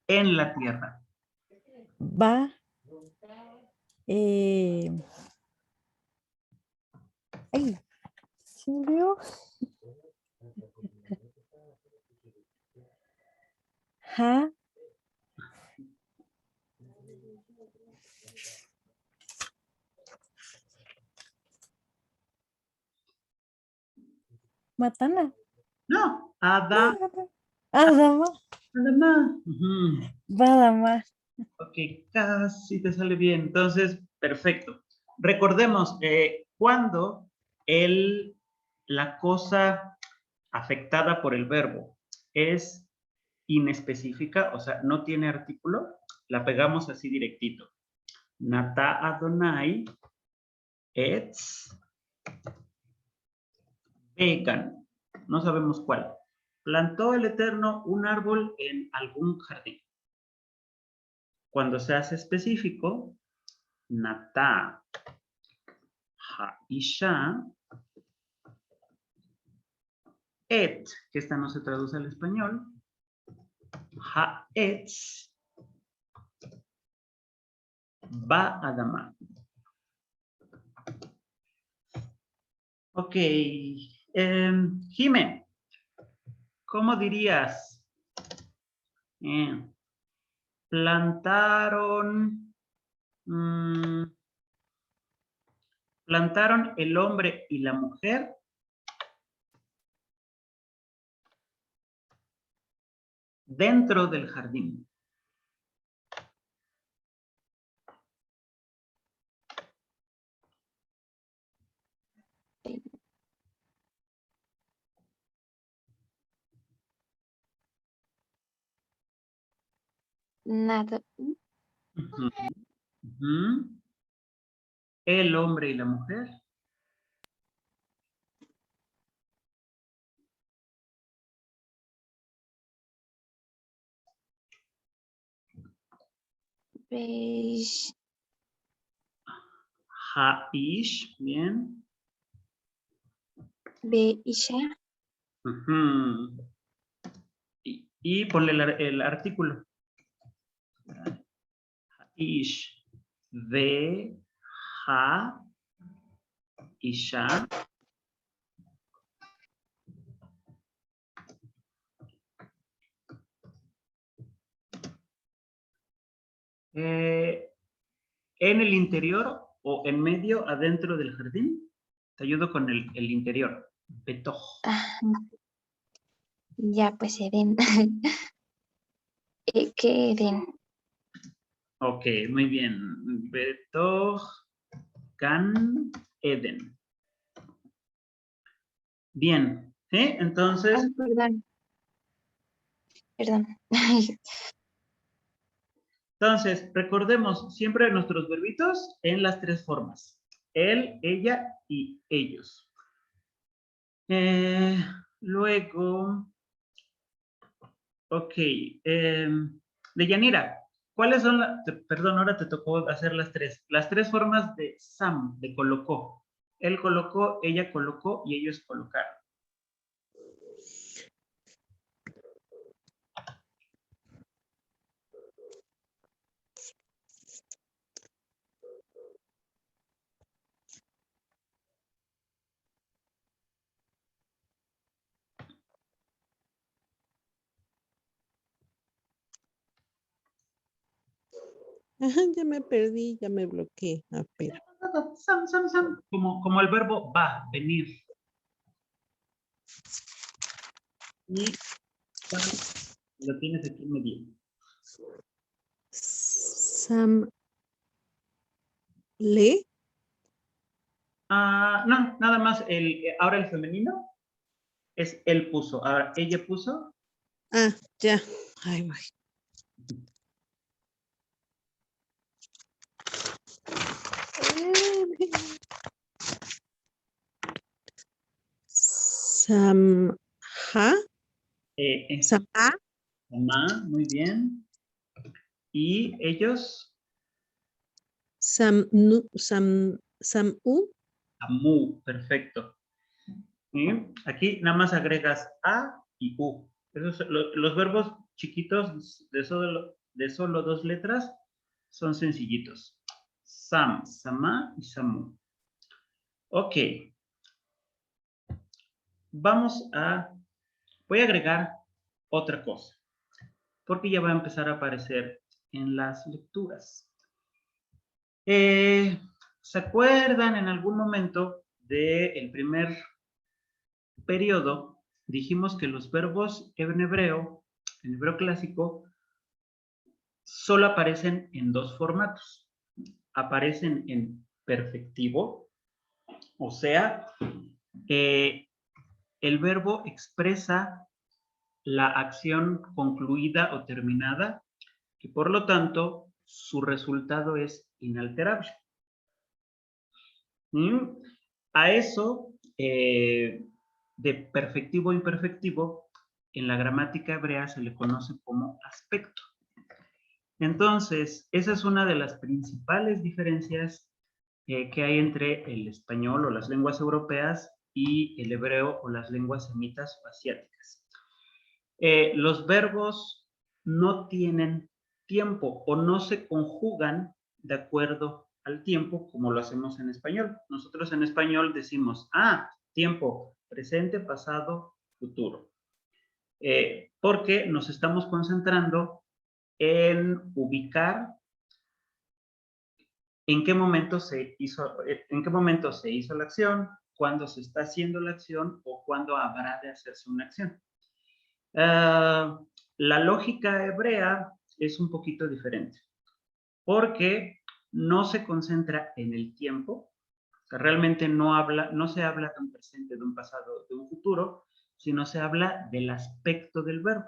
Speaker 2: En la tierra.
Speaker 1: va, eh, ay, ¿se me olvidó? Ja, matana.
Speaker 2: No,
Speaker 1: Adama,
Speaker 2: Adama. Ujú.
Speaker 1: Badama.
Speaker 2: Ok, casi te sale bien. Entonces, perfecto. Recordemos, cuando la cosa afectada por el verbo es inespecífica, o sea, no tiene artículo, la pegamos así directito. Nata Adonai etz vegan. No sabemos cuál. Plantó el Eterno un árbol en algún jardín. Cuando se hace específico, Nata Haisha et, que esta no se traduce al español, Haetz va Adama. Ok, Jime, ¿cómo dirías? Plantaron, plantaron el hombre y la mujer dentro del jardín.
Speaker 4: Nada.
Speaker 2: Ujú, ujú. El hombre y la mujer.
Speaker 4: Beige.
Speaker 2: Haish, bien.
Speaker 4: Beige.
Speaker 2: Ujú. Y ponle el artículo. Ish. De, ha, isha. En el interior o en medio, adentro del jardín. Te ayudo con el interior. Betoj.
Speaker 4: Ah, ya, pues Eden. ¿Qué Eden?
Speaker 2: Ok, muy bien. Betoj Gan Eden. Bien. ¿Sí?
Speaker 4: Ah,
Speaker 2: Entonces,
Speaker 4: perdón. Perdón.
Speaker 2: recordemos siempre nuestros verbitos en las tres formas. Él, ella y ellos. Luego, ok. Deyanira, ¿cuáles son perdón, ahora te tocó hacer las tres formas de Sam, de colocó. Él colocó, ella colocó y ellos colocaron.
Speaker 3: Ajá, ya me perdí, ya me bloqueé. Ah, pero.
Speaker 2: Sam, Sam, Sam, como el verbo va, venir. Y Sam, lo tienes aquí en medio.
Speaker 3: Sam le.
Speaker 2: No, nada más, ahora el femenino es él puso. Ahora ella puso.
Speaker 3: Ah, ya. Ay, güey. Samha.
Speaker 2: eh,
Speaker 3: Samha.
Speaker 2: Mamá, muy bien. ¿Y ellos?
Speaker 3: Sam'u.
Speaker 2: Amu, perfecto. ¿Sí? Aquí nada más agregas a y u. Los verbos chiquitos de solo 2 letras son sencillitos. Sam, sama y samu. Ok. Voy a agregar otra cosa, porque ya va a empezar a aparecer en las lecturas. ¿Se acuerdan en algún momento del primer periodo? Dijimos que los verbos en hebreo clásico, solo aparecen en 2 formatos. Aparecen en perfectivo, o sea, el verbo expresa la acción concluida o terminada, y por lo tanto, su resultado es inalterable. ¿Mm? A eso, de perfectivo a imperfectivo, en la gramática hebrea se le conoce como aspecto. Entonces, esa es una de las principales diferencias que hay entre el español o las lenguas europeas y el hebreo o las lenguas semitas o asiáticas. Los verbos no tienen tiempo o no se conjugan de acuerdo al tiempo como lo hacemos en español. Nosotros en español decimos, tiempo, presente, pasado, futuro. Porque nos estamos concentrando en ubicar en qué momento se hizo la acción, cuándo se está haciendo la acción o cuándo habrá de hacerse una acción. La lógica hebrea es un poquito diferente, porque no se concentra en el tiempo, o sea, realmente no se habla de un presente, de un pasado, de un futuro, sino se habla del aspecto del verbo.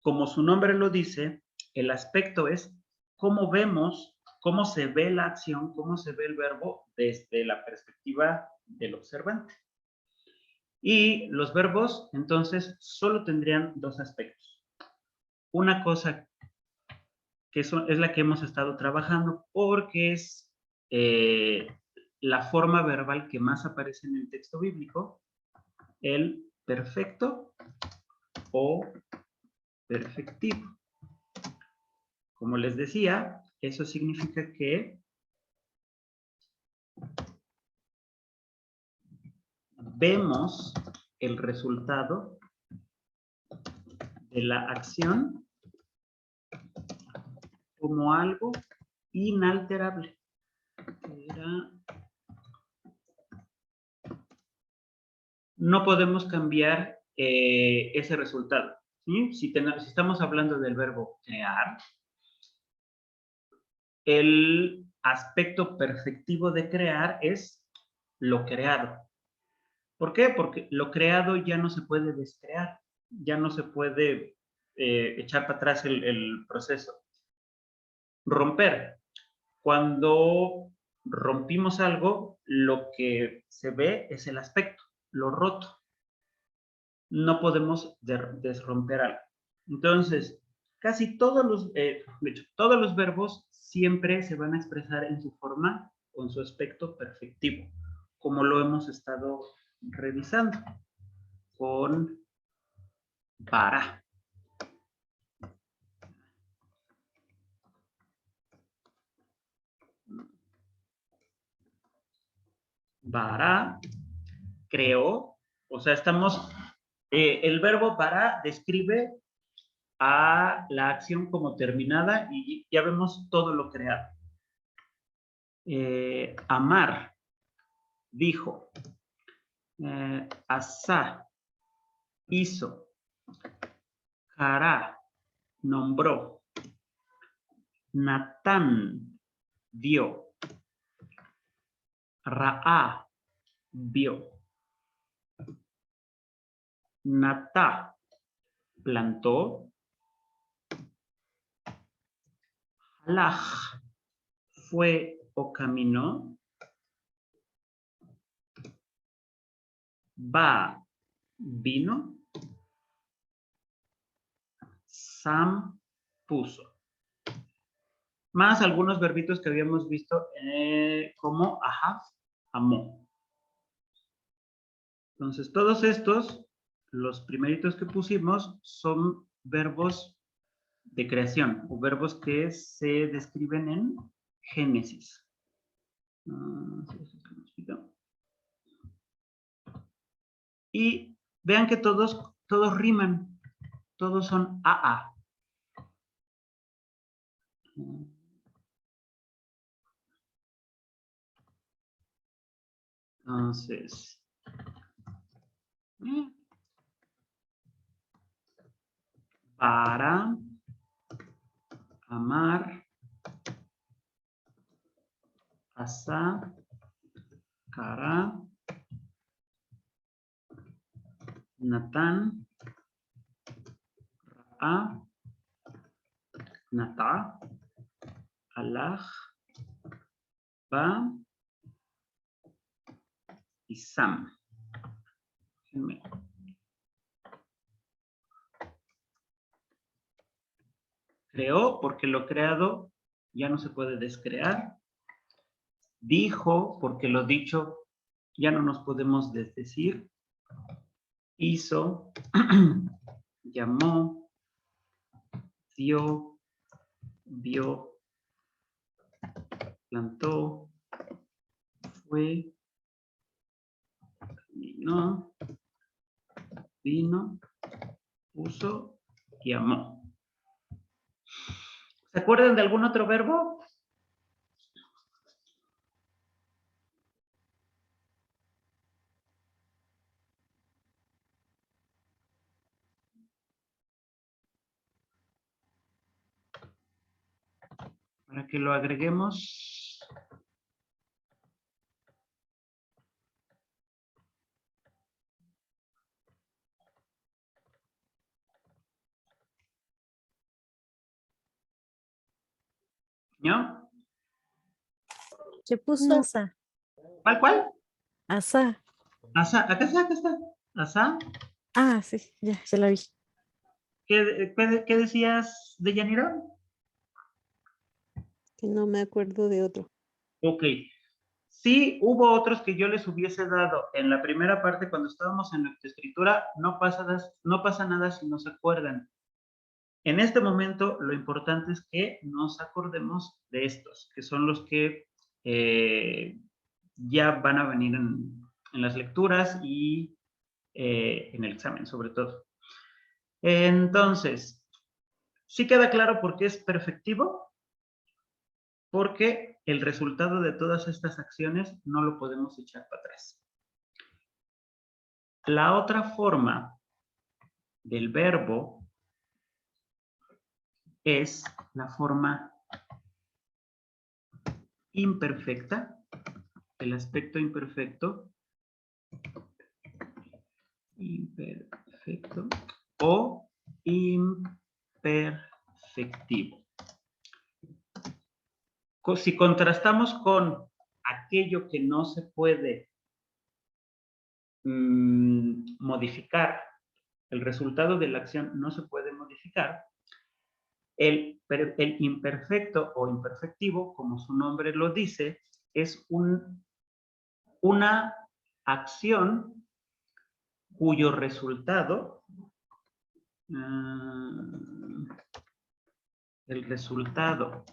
Speaker 2: Como su nombre lo dice, el aspecto es cómo vemos, cómo se ve la acción, cómo se ve el verbo desde la perspectiva del observante. Y los verbos, entonces, solo tendrían 2 aspectos. Una cosa que es la que hemos estado trabajando porque es la forma verbal que más aparece en el texto bíblico, el perfecto o perfectivo. Como les decía, eso significa que vemos el resultado de la acción como algo inalterable. No podemos cambiar ese resultado. ¿Sí? Si estamos hablando del verbo crear, el aspecto perfectivo de crear es lo creado. ¿Por qué? Porque lo creado ya no se puede descrear, ya no se puede echar para atrás el proceso. Romper. Cuando rompimos algo, lo que se ve es el aspecto, lo roto. No podemos desromper algo. Entonces, casi todos los verbos siempre se van a expresar en su forma o en su aspecto perfectivo, como lo hemos estado revisando con para. Para, creó, o sea, el verbo para describe a la acción como terminada y ya vemos todo lo creado. Amar, dijo. Asá, hizo. Jará, nombró. Natán, dio. Raá, vio. Natá, plantó. Halaj, fue o caminó. Va, vino. Sam puso. Más algunos verbitos que habíamos visto como I have, amó. Entonces, todos estos, los primeritos que pusimos, son verbos de creación o verbos que se describen en Génesis. Y vean que todos riman, todos son AA. Entonces, para amar, asa, cara, Natán, Ra'a, Natá, Alaj, Ba y Sam. Creó porque lo creado ya no se puede descrear. Dijo porque lo dicho ya no nos podemos desdecir. Hizo, llamó, dio, vio, plantó, fue, caminó, vino, puso y amó. ¿Se acuerdan de algún otro verbo? Para que lo agreguemos. ¿No?
Speaker 1: Se puso
Speaker 3: No.
Speaker 1: asa.
Speaker 2: ¿Cuál?
Speaker 1: Asa.
Speaker 2: Asa, acá está. Asa.
Speaker 1: Ah, sí, ya la vi.
Speaker 2: ¿Qué decías de Yanira?
Speaker 3: Que no me acuerdo de otro.
Speaker 2: Ok. Sí, hubo otros que yo les hubiese dado en la primera parte cuando estábamos en la escritura, no pasa nada si no se acuerdan. En este momento, lo importante es que nos acordemos de estos, que son los que ya van a venir en las lecturas y en el examen, sobre todo. Entonces, ¿sí queda claro por qué es perfectivo? Porque el resultado de todas estas acciones no lo podemos echar para atrás. La otra forma del verbo es la forma imperfecta, el aspecto imperfecto o imperfectivo. Si contrastamos con aquello que no se puede modificar, el resultado de la acción no se puede modificar, el imperfecto o imperfectivo, como su nombre lo dice, es una acción cuyo resultado, el resultado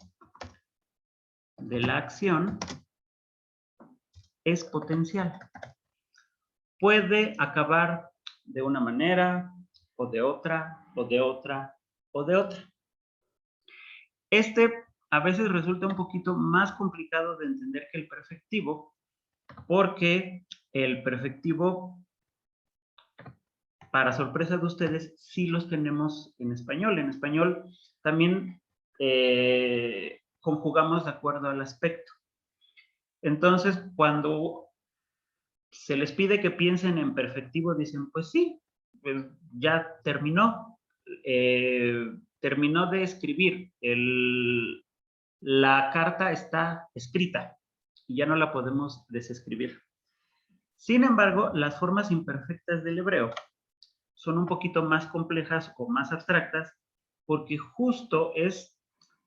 Speaker 2: de la acción es potencial. Puede acabar de una manera, o de otra, o de otra, o de otra. Este a veces resulta un poquito más complicado de entender que el perfectivo, porque el perfectivo, para sorpresa de ustedes, sí los tenemos en español. En español también conjugamos de acuerdo al aspecto. Entonces, cuando se les pide que piensen en perfectivo, dicen, pues sí, pues ya terminó. Terminó de escribir. La carta está escrita y ya no la podemos desescribir. Sin embargo, las formas imperfectas del hebreo son un poquito más complejas o más abstractas porque justo es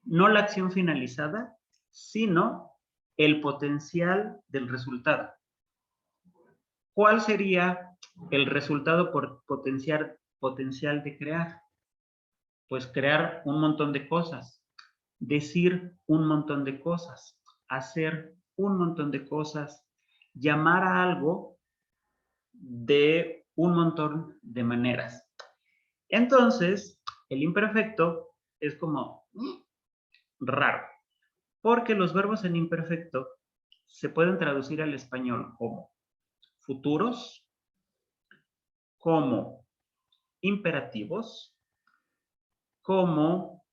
Speaker 2: no la acción finalizada, sino el potencial del resultado. ¿Cuál sería el resultado por potencial de crear? Pues crear un montón de cosas, decir un montón de cosas, hacer un montón de cosas, llamar a algo de un montón de maneras. Entonces, el imperfecto es como raro, porque los verbos en imperfecto se pueden traducir al español como futuros, como imperativos, como,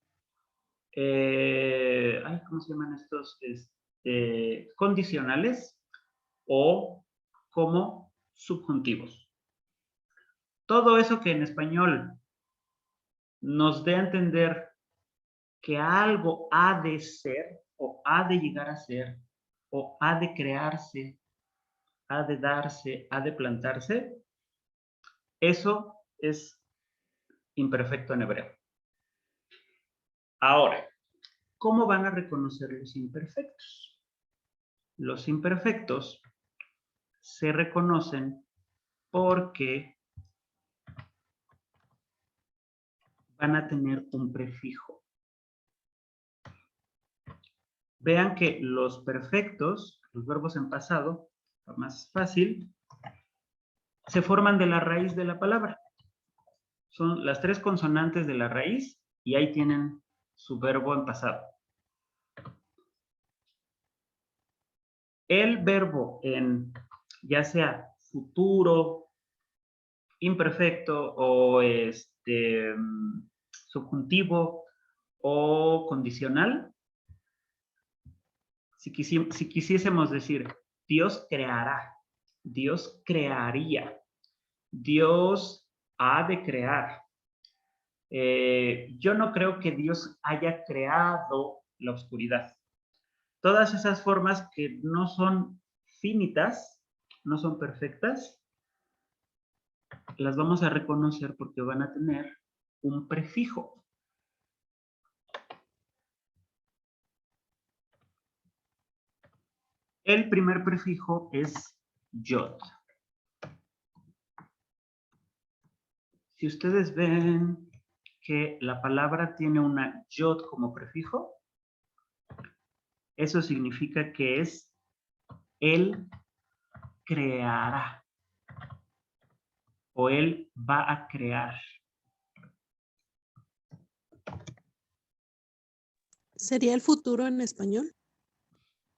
Speaker 2: ¿cómo se llaman estos? Condicionales o como subjuntivos. Todo eso que en español nos dé a entender que algo ha de ser o ha de llegar a ser o ha de crearse, ha de darse, ha de plantarse, eso es imperfecto en hebreo. Ahora, ¿cómo van a reconocer los imperfectos? Los imperfectos se reconocen porque van a tener un prefijo. Vean que los perfectos, los verbos en pasado, más fácil, se forman de la raíz de la palabra. Son las 3 consonantes de la raíz y ahí tienen su verbo en pasado. El verbo en ya sea futuro, imperfecto o subjuntivo o condicional, si quisiésemos decir Dios creará, Dios crearía, Dios ha de crear. Yo no creo que Dios haya creado la oscuridad. Todas esas formas que no son finitas, no son perfectas, las vamos a reconocer porque van a tener un prefijo. El primer prefijo es yod. Si ustedes ven que la palabra tiene una yod como prefijo, eso significa que es él creará o él va a crear.
Speaker 3: ¿Sería el futuro en español?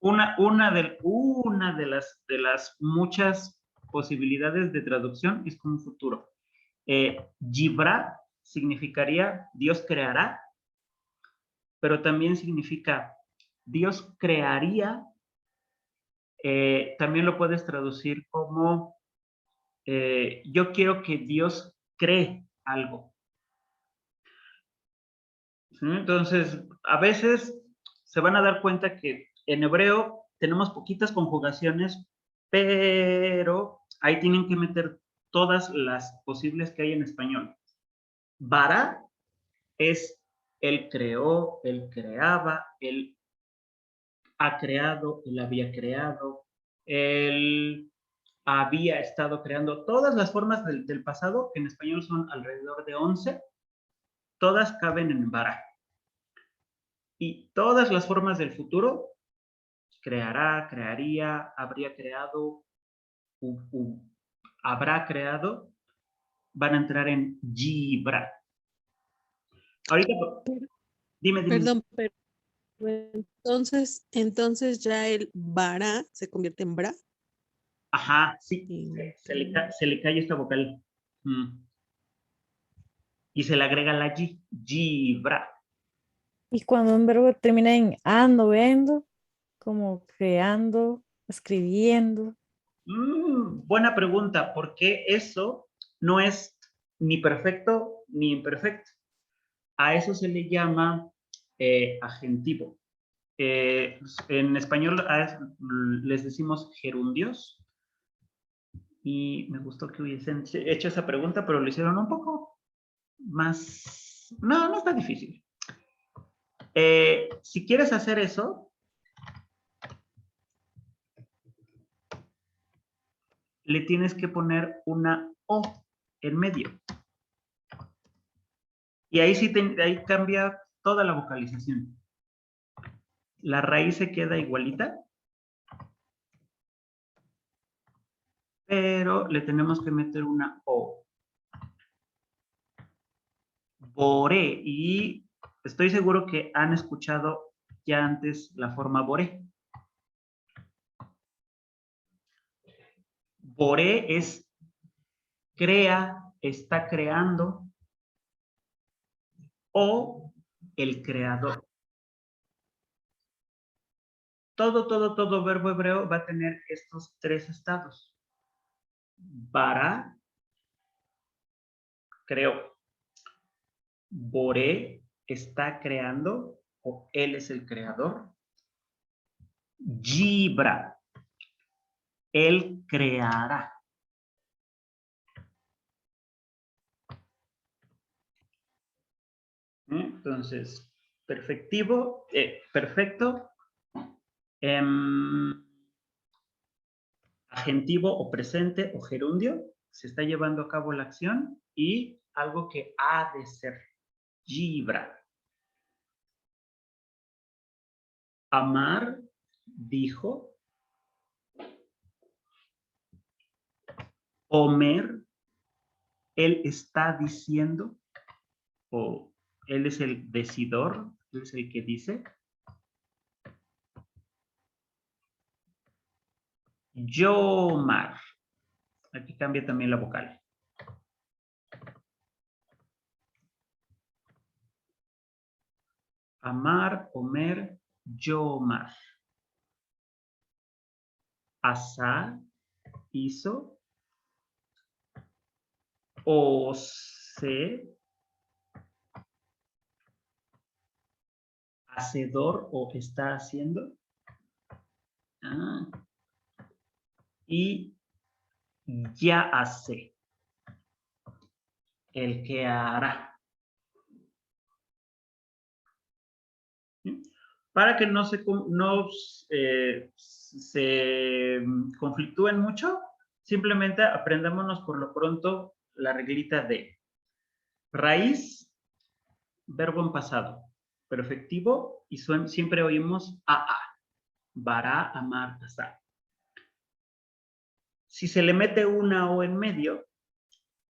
Speaker 2: Una de las muchas posibilidades de traducción es como futuro. Yibra significaría Dios creará, pero también significa Dios crearía. También lo puedes traducir como yo quiero que Dios cree algo. ¿Sí? Entonces, a veces se van a dar cuenta que en hebreo tenemos poquitas conjugaciones, pero ahí tienen que meter todas las posibles que hay en español. Bara es él creó, él creaba, él ha creado, él había creado, él había estado creando. Todas las formas del pasado, que en español son alrededor de 11, todas caben en bara. Y todas las formas del futuro, creará, crearía, habría creado, habrá creado, van a entrar en Yibra. Ahorita, dime.
Speaker 3: Perdón, pero entonces ya el bara se convierte en bra.
Speaker 2: Ajá, sí,
Speaker 3: Y-
Speaker 2: se le cae esta vocal. Y se le agrega la G, Yibra.
Speaker 1: Y cuando un verbo termina en ando, vendo, como creando, escribiendo.
Speaker 2: Buena pregunta, porque eso no es ni perfecto ni imperfecto. A eso se le llama agentivo. En español les decimos gerundios. Y me gustó que hubiesen hecho esa pregunta, pero lo hicieron un poco más No, no está difícil. Si quieres hacer eso, le tienes que poner una O en medio. Y ahí sí ahí cambia toda la vocalización. La raíz se queda igualita, pero le tenemos que meter una O. Boré. Y estoy seguro que han escuchado ya antes la forma boré. Boré es crea, está creando, o el creador. Todo verbo hebreo va a tener estos tres estados. Bara, creó. Boré, está creando, o él es el creador. Yibra, él creará. Entonces, perfectivo, perfecto, agentivo o presente o gerundio, se está llevando a cabo la acción, y algo que ha de ser. Yibra. Amar, dijo. Omer, él está diciendo, o él es el decidor, él es el que dice. Yomar, aquí cambia también la vocal. Amar, Omer, Yomar. Asa, hizo. Ose, hacedor o está haciendo. Y ya hace, el que hará. Para que no se conflictúen mucho, simplemente aprendámonos por lo pronto la reglita de raíz, verbo en pasado, perfectivo, y siempre oímos a. Bará, amar, asar. Si se le mete una O en medio,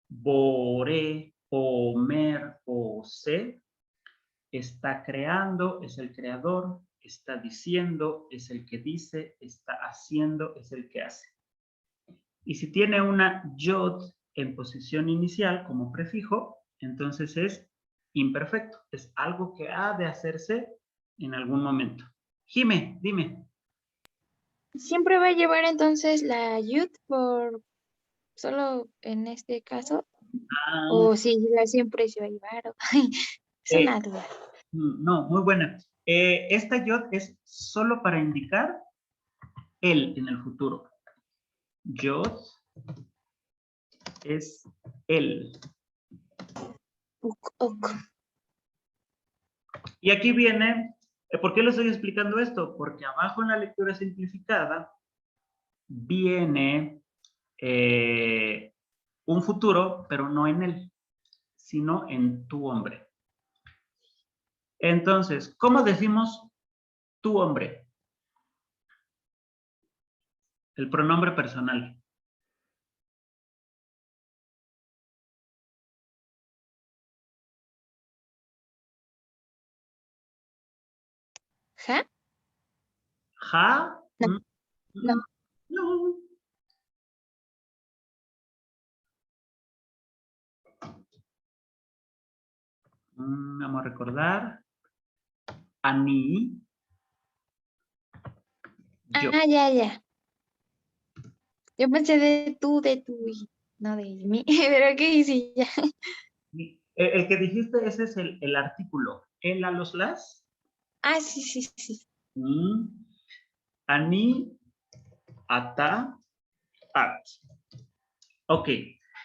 Speaker 2: boré, omer, ose, está creando, es el creador, está diciendo, es el que dice, está haciendo, es el que hace. Y si tiene una yod en posición inicial como prefijo, entonces es imperfecto, es algo que ha de hacerse en algún momento. Jime, dime.
Speaker 4: Siempre va a llevar entonces la yud por solo en este caso, o si la siempre se va a llevar. Es una duda.
Speaker 2: No, muy buena. Esta yod es solo para indicar él en el futuro. Yod es él.
Speaker 4: Ok.
Speaker 2: Y aquí viene, ¿por qué le estoy explicando esto? Porque abajo en la lectura simplificada viene un futuro, pero no en él, sino en tu hombre. Entonces, ¿cómo decimos tu hombre? El pronombre personal.
Speaker 4: ¿Ja?
Speaker 2: Ja.
Speaker 4: No. No.
Speaker 2: No. Vamos a recordar. Ani. Yo.
Speaker 4: Ya. Yo pensé de tú y no de mí. Pero ¿qué hice ya?
Speaker 2: El que dijiste, ese es el artículo. El a los las.
Speaker 4: Sí.
Speaker 2: Ani, ata, at. Ok,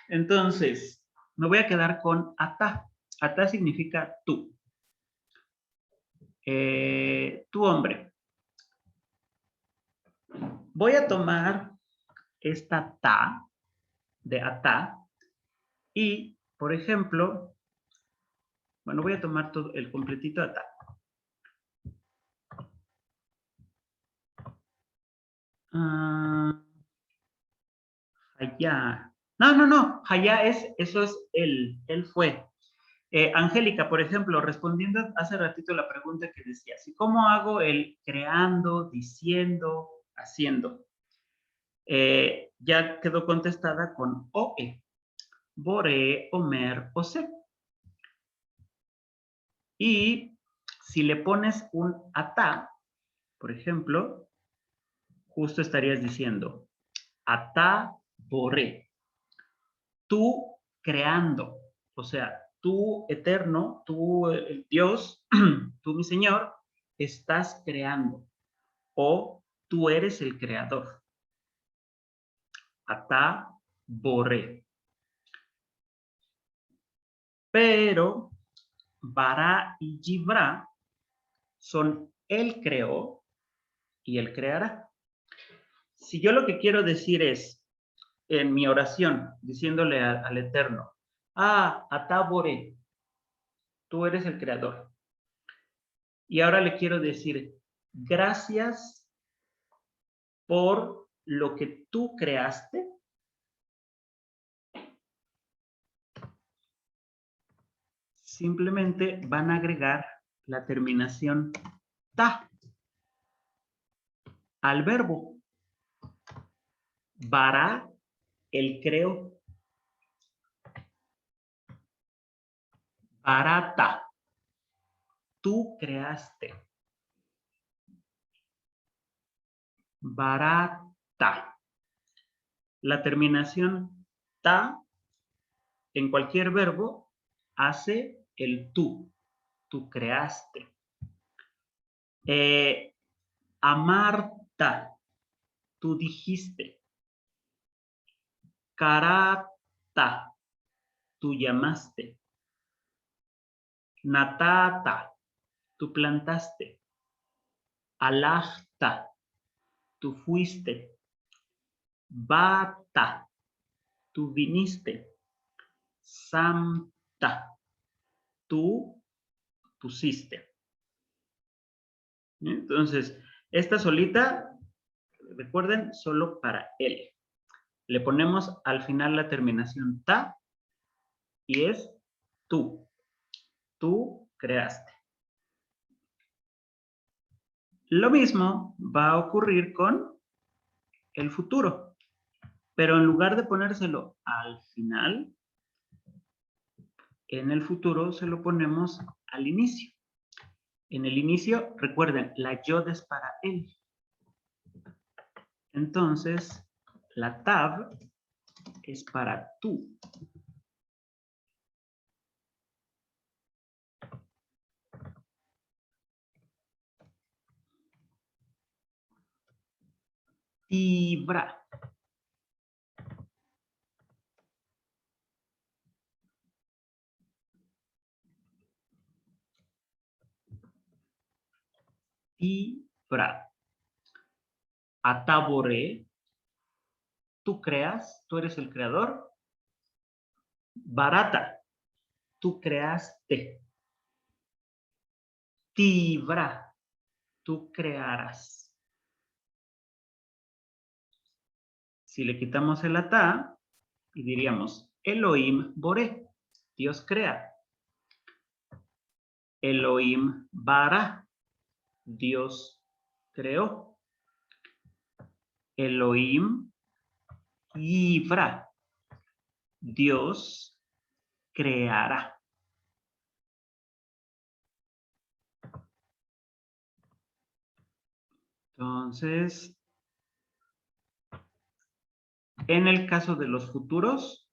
Speaker 2: entonces, me voy a quedar con ata. Ata significa tú. Tu hombre. Voy a tomar esta ta de ata y, por ejemplo, bueno, voy a tomar todo el completito ata. Hayá. No. Hayá eso es él. Él fue. Angélica, por ejemplo, respondiendo hace ratito la pregunta que decía, ¿cómo hago el creando, diciendo, haciendo? Ya quedó contestada con OE. Boré, Omer, Ose. Y si le pones un ata, por ejemplo, justo estarías diciendo, ata, boré. Tú creando, o sea, tú eterno, tú Dios, tú mi Señor, estás creando o tú eres el creador. Ata, boré. Pero Bara y Jibra son él creó y él creará. Si yo lo que quiero decir es, en mi oración, diciéndole al Eterno, Ata boré, tú eres el creador. Y ahora le quiero decir, gracias por lo que tú creaste. Simplemente van a agregar la terminación ta al verbo. Bara, el creó. Barata, tú creaste. Barata. La terminación ta en cualquier verbo hace el tú. Tú creaste. Amarta, tú dijiste. Karata, tú llamaste. Natata, tú plantaste. Alachta, tú fuiste. Bata, tú viniste. Samta, tú pusiste. Entonces, esta solita, recuerden, solo para él. Le ponemos al final la terminación ta y es tú. Tú creaste. Lo mismo va a ocurrir con el futuro, pero en lugar de ponérselo al final, en el futuro se lo ponemos al inicio. En el inicio, recuerden, la yod es para él. Entonces, la tab es para tú. Tibra. Tibra. Ataboré. Tú creas, tú eres el creador. Barata. Tú creaste. Tibra. Tú crearás. Si le quitamos el ata y diríamos Elohim Boré, Dios crea. Elohim bara, Dios creó. Elohim Yivra, Dios creará. Entonces, en el caso de los futuros,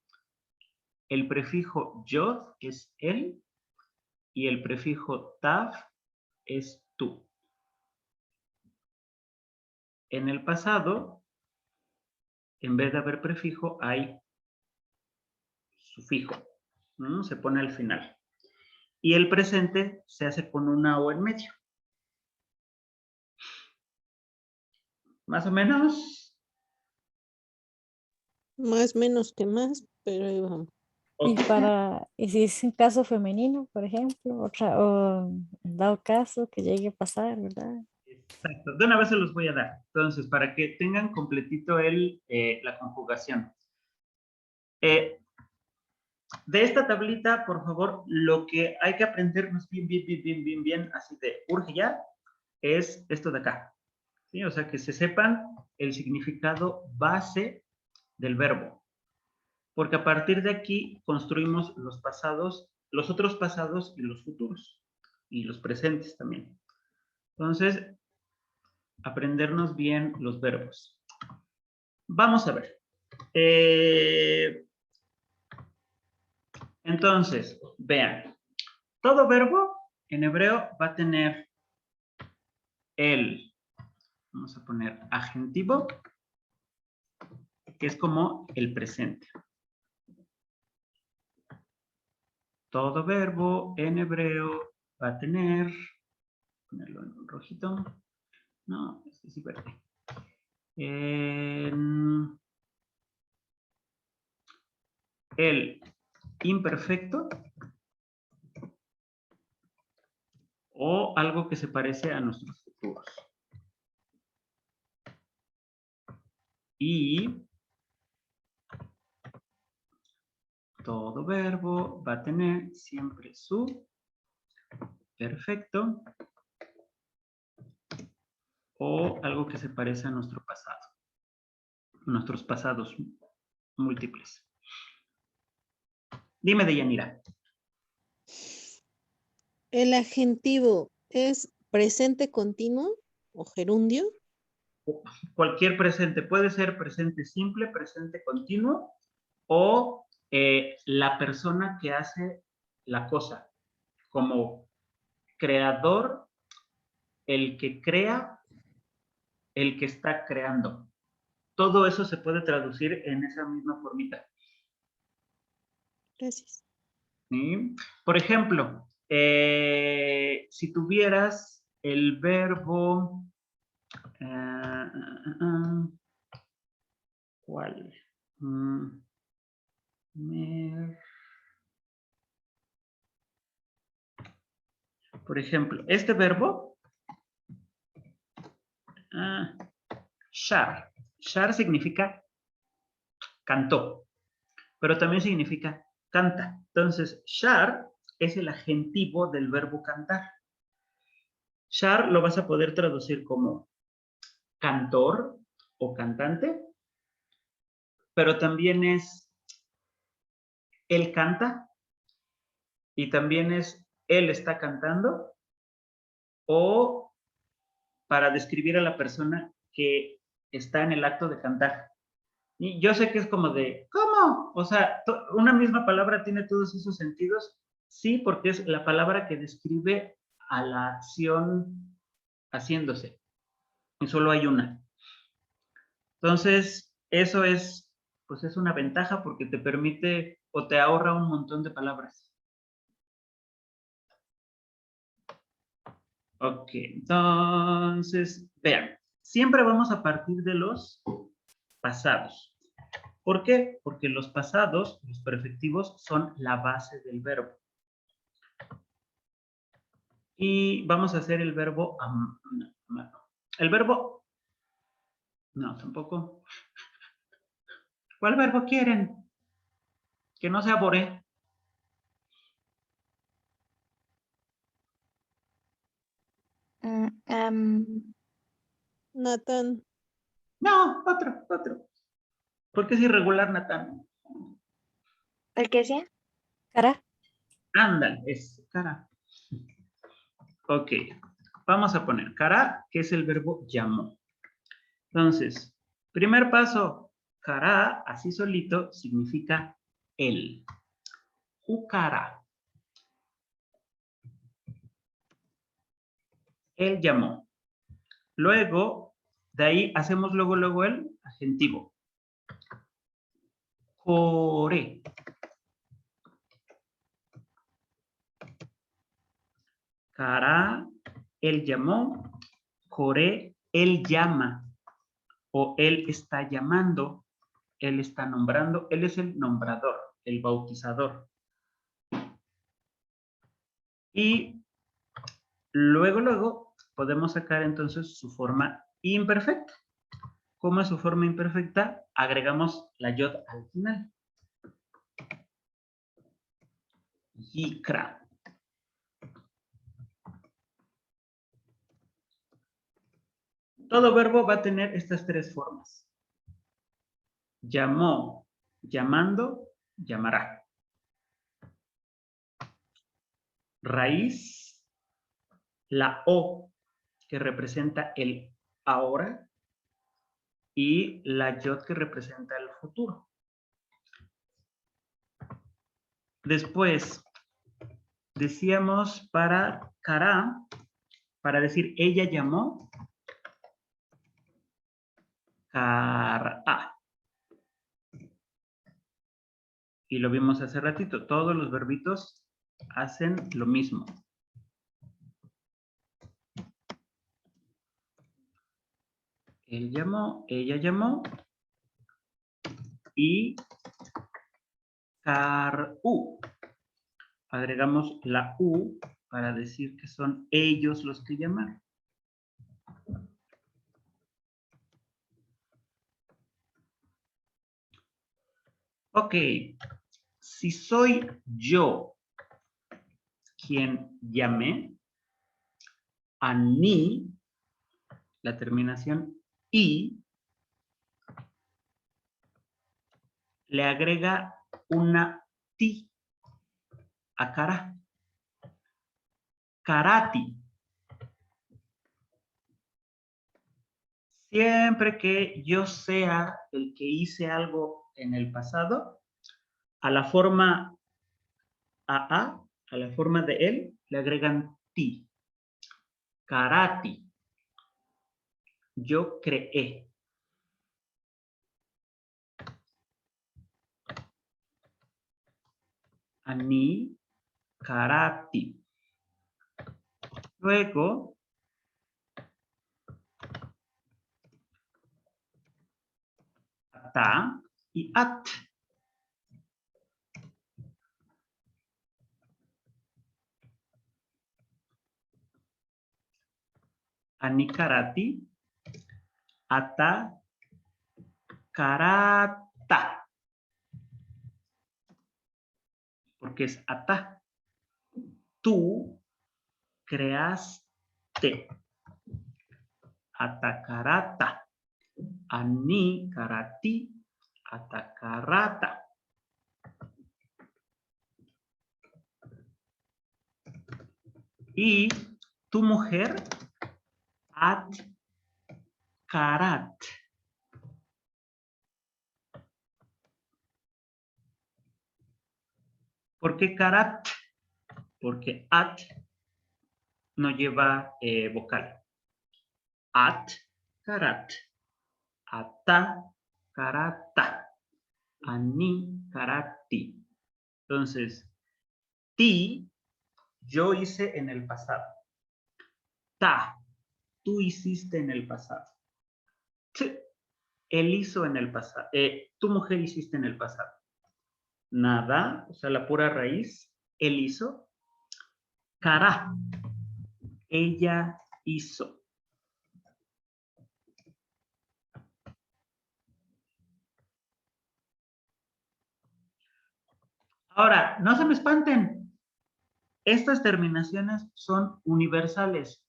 Speaker 2: el prefijo yod es él y el prefijo tav es tú. En el pasado, en vez de haber prefijo, hay sufijo. Se pone al final. Y el presente se hace con una O en medio. Más o menos.
Speaker 3: Más menos que más, pero ahí vamos.
Speaker 2: Ok.
Speaker 1: Y si es un caso femenino, por ejemplo, o dado caso que llegue a pasar, ¿verdad?
Speaker 2: Exacto. De una vez se los voy a dar. Entonces, para que tengan completito la conjugación. De esta tablita, por favor, lo que hay que aprendernos bien, así de urge ya, es esto de acá. ¿Sí? O sea, que se sepan el significado base del verbo. Porque a partir de aquí construimos los pasados, los otros pasados y los futuros. Y los presentes también. Entonces, aprendernos bien los verbos. Vamos a ver. Entonces, vean. Todo verbo en hebreo va a tener el, vamos a poner agentivo, que es como el presente. Todo verbo en hebreo va a tener, ponerlo en un rojito, no, este sí verde. El imperfecto o algo que se parece a nuestros futuros. Y todo verbo va a tener siempre su perfecto o algo que se parece a nuestro pasado, nuestros pasados múltiples. Dime, Deyanira.
Speaker 3: ¿El agentivo es presente continuo o gerundio?
Speaker 2: Cualquier presente, puede ser presente simple, presente continuo o la persona que hace la cosa, como creador, el que crea, el que está creando. Todo eso se puede traducir en esa misma formita.
Speaker 3: Gracias.
Speaker 2: ¿Sí? Por ejemplo, si tuvieras el verbo, ¿cuál? Por ejemplo, este verbo, shar. Shar significa cantó, pero también significa canta. Entonces, shar es el agentivo del verbo cantar. Shar lo vas a poder traducir como cantor o cantante, pero también es él canta y también es él está cantando, o para describir a la persona que está en el acto de cantar. Y yo sé que es como de, ¿cómo? O sea, una misma palabra tiene todos esos sentidos. Sí, porque es la palabra que describe a la acción haciéndose. Y solo hay una. Entonces, eso es, pues es una ventaja porque te permite o te ahorra un montón de palabras. Ok, entonces, vean, siempre vamos a partir de los pasados. ¿Por qué? Porque los pasados, los perfectivos, son la base del verbo. Y vamos a hacer el verbo el verbo, no, tampoco. ¿Cuál verbo quieren? Que no sea boré.
Speaker 3: Natán.
Speaker 2: No, otro. Porque es irregular, Natán.
Speaker 4: ¿El que sea?
Speaker 1: Cara.
Speaker 2: Ándale, es cara. Ok, vamos a poner cara, que es el verbo llamó. Entonces, primer paso, cara, así solito, significa él. Ucara. Él llamó. Luego, de ahí hacemos luego el agentivo. Coré. Kara, él llamó. Kore, él llama. O él está llamando. Él está nombrando. Él es el nombrador, el bautizador. Y luego podemos sacar entonces su forma imperfecta. ¿Cómo es su forma imperfecta? Agregamos la yod al final. Yikra. Todo verbo va a tener estas tres formas. Llamó, llamando, llamará. Raíz, la O, que representa el ahora, y la yod que representa el futuro. Después, decíamos para Kara, para decir ella llamó, Kara. Y lo vimos hace ratito, todos los verbitos hacen lo mismo. Él llamó, ella llamó, y Kar-u. Agregamos la U para decir que son ellos los que llamaron. Ok, si soy yo quien llamé, a ni, la terminación i, le agrega una ti a Kara. Karati. Siempre que yo sea el que hice algo en el pasado, a la forma a la forma de él, le agregan ti. Karati. Yo creé. Ani karati. Luego, ata y at. Ani karati, ata karata. Porque es ata. Tú creaste. Atakarata. Ani karati, atakarata. Y tu mujer, at karat. ¿Por qué karat? Porque at no lleva vocal. At karat. Ata karata. Ani karati. Entonces, ti, yo hice en el pasado. Ta, tú hiciste en el pasado. T, él hizo en el pasado. Tu mujer hiciste en el pasado. Nada, o sea, la pura raíz, él hizo. Kara, ella hizo. Ahora, no se me espanten. Estas terminaciones son universales.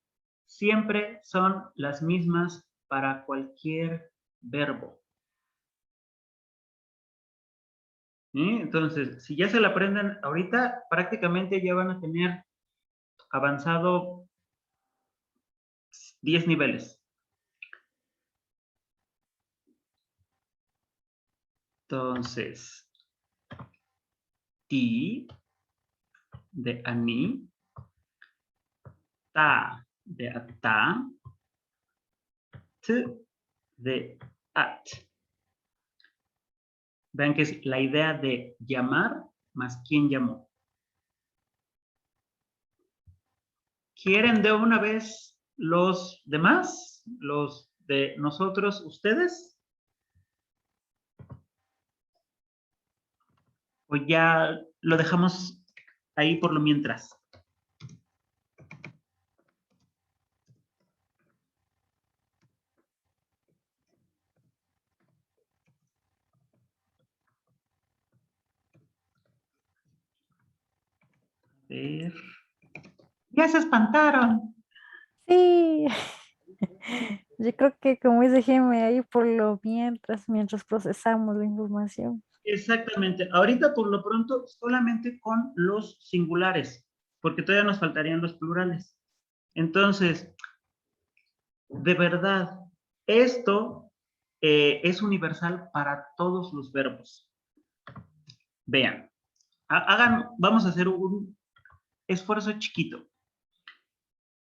Speaker 2: Siempre son las mismas para cualquier verbo. ¿Sí? Entonces, si ya se la aprenden ahorita, prácticamente ya van a tener avanzado 10 niveles. Entonces, ti de ani, ta de ata, t de at. Vean que es la idea de llamar más quién llamó. ¿Quieren de una vez los demás? ¿Los de nosotros, ustedes? ¿O ya lo dejamos ahí por lo mientras? A ver. Ya se espantaron.
Speaker 1: Sí. Yo creo que como dice Jimmy, ahí por lo mientras procesamos la información.
Speaker 2: Exactamente. Ahorita por lo pronto solamente con los singulares, porque todavía nos faltarían los plurales. Entonces, de verdad, esto es universal para todos los verbos. Vean, vamos a hacer un esfuerzo chiquito.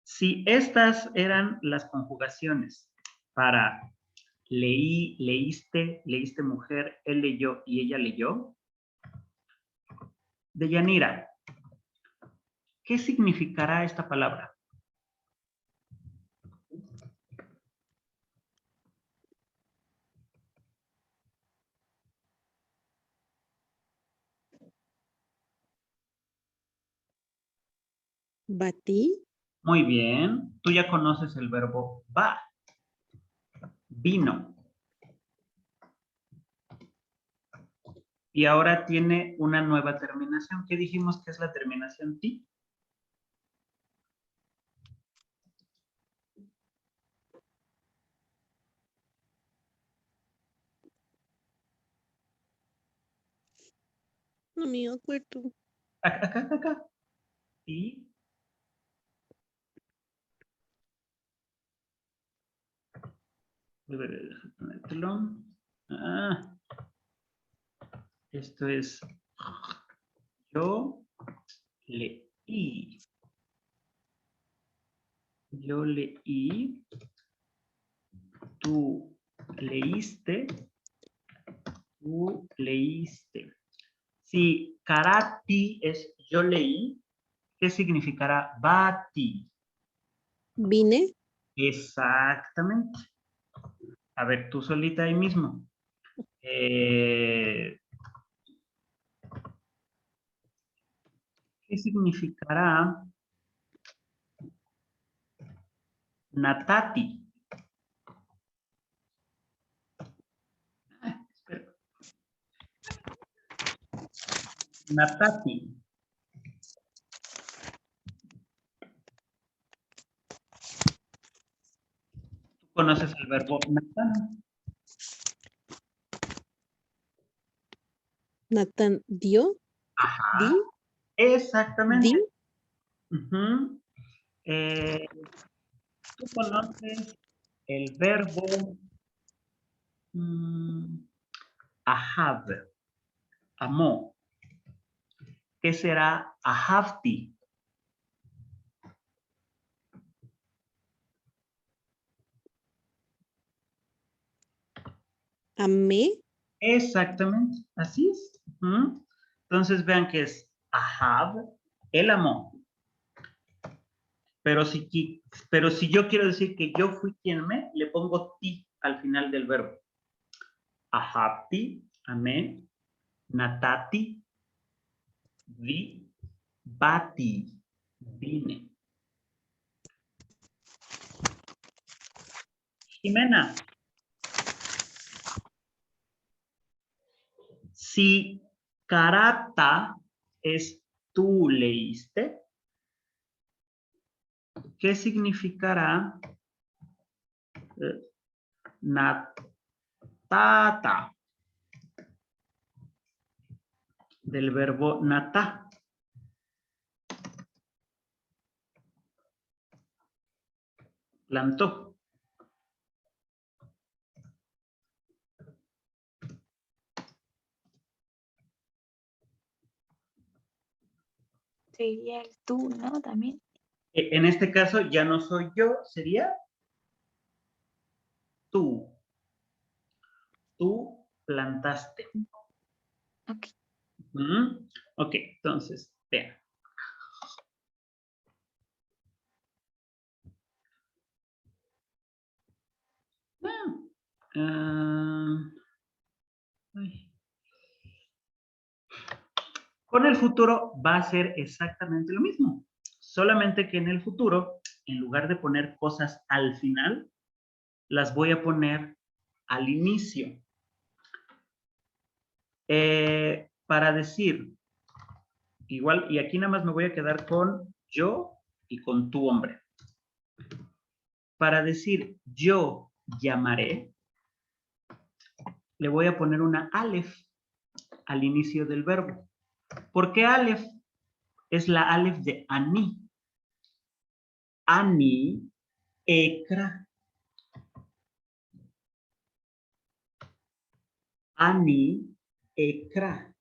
Speaker 2: Si estas eran las conjugaciones para leí, leíste, leíste mujer, él leyó y ella leyó, Deyanira, ¿qué significará esta palabra?
Speaker 3: Batí.
Speaker 2: Muy bien, tú ya conoces el verbo va, vino. Y ahora tiene una nueva terminación. ¿Qué dijimos que es la terminación ti?
Speaker 3: No me acuerdo.
Speaker 2: Acá. Ti. Déjame ponértelo. Esto es yo leí. Yo leí. Tú leíste. Tú leíste. Si karati es yo leí, ¿qué significará bati?
Speaker 3: Vine.
Speaker 2: Exactamente. A ver, tú solita ahí mismo. ¿Qué significará natati? Espera. Natati. ¿Tú conoces el verbo natar?
Speaker 3: Natán dio.
Speaker 2: Ajá.
Speaker 3: Di.
Speaker 2: Exactamente.
Speaker 3: Di.
Speaker 2: ¿Tú conoces el verbo ahab? Amó. ¿Qué será ahavti?
Speaker 3: Amé.
Speaker 2: Exactamente, así es. Entonces vean que es ahab, él amó. Pero si yo quiero decir que yo fui quien amé, le pongo ti al final del verbo. Ahabti, amé, natati, vi, bati, vine. Jimena, si carata es tú leíste, ¿qué significará natata? Del verbo natá. Plantó.
Speaker 4: Sería el tú, ¿no? También.
Speaker 2: En este caso ya no soy yo, sería tú. Tú plantaste.
Speaker 4: Ok.
Speaker 2: Ok, entonces, vean. Con el futuro va a ser exactamente lo mismo. Solamente que en el futuro, en lugar de poner cosas al final, las voy a poner al inicio. Para decir, igual, y aquí nada más me voy a quedar con yo y con tu hombre. Para decir yo llamaré, le voy a poner una alef al inicio del verbo. ¿Por qué alef? Es la alef de ani. Ani ekra. Ani ekra.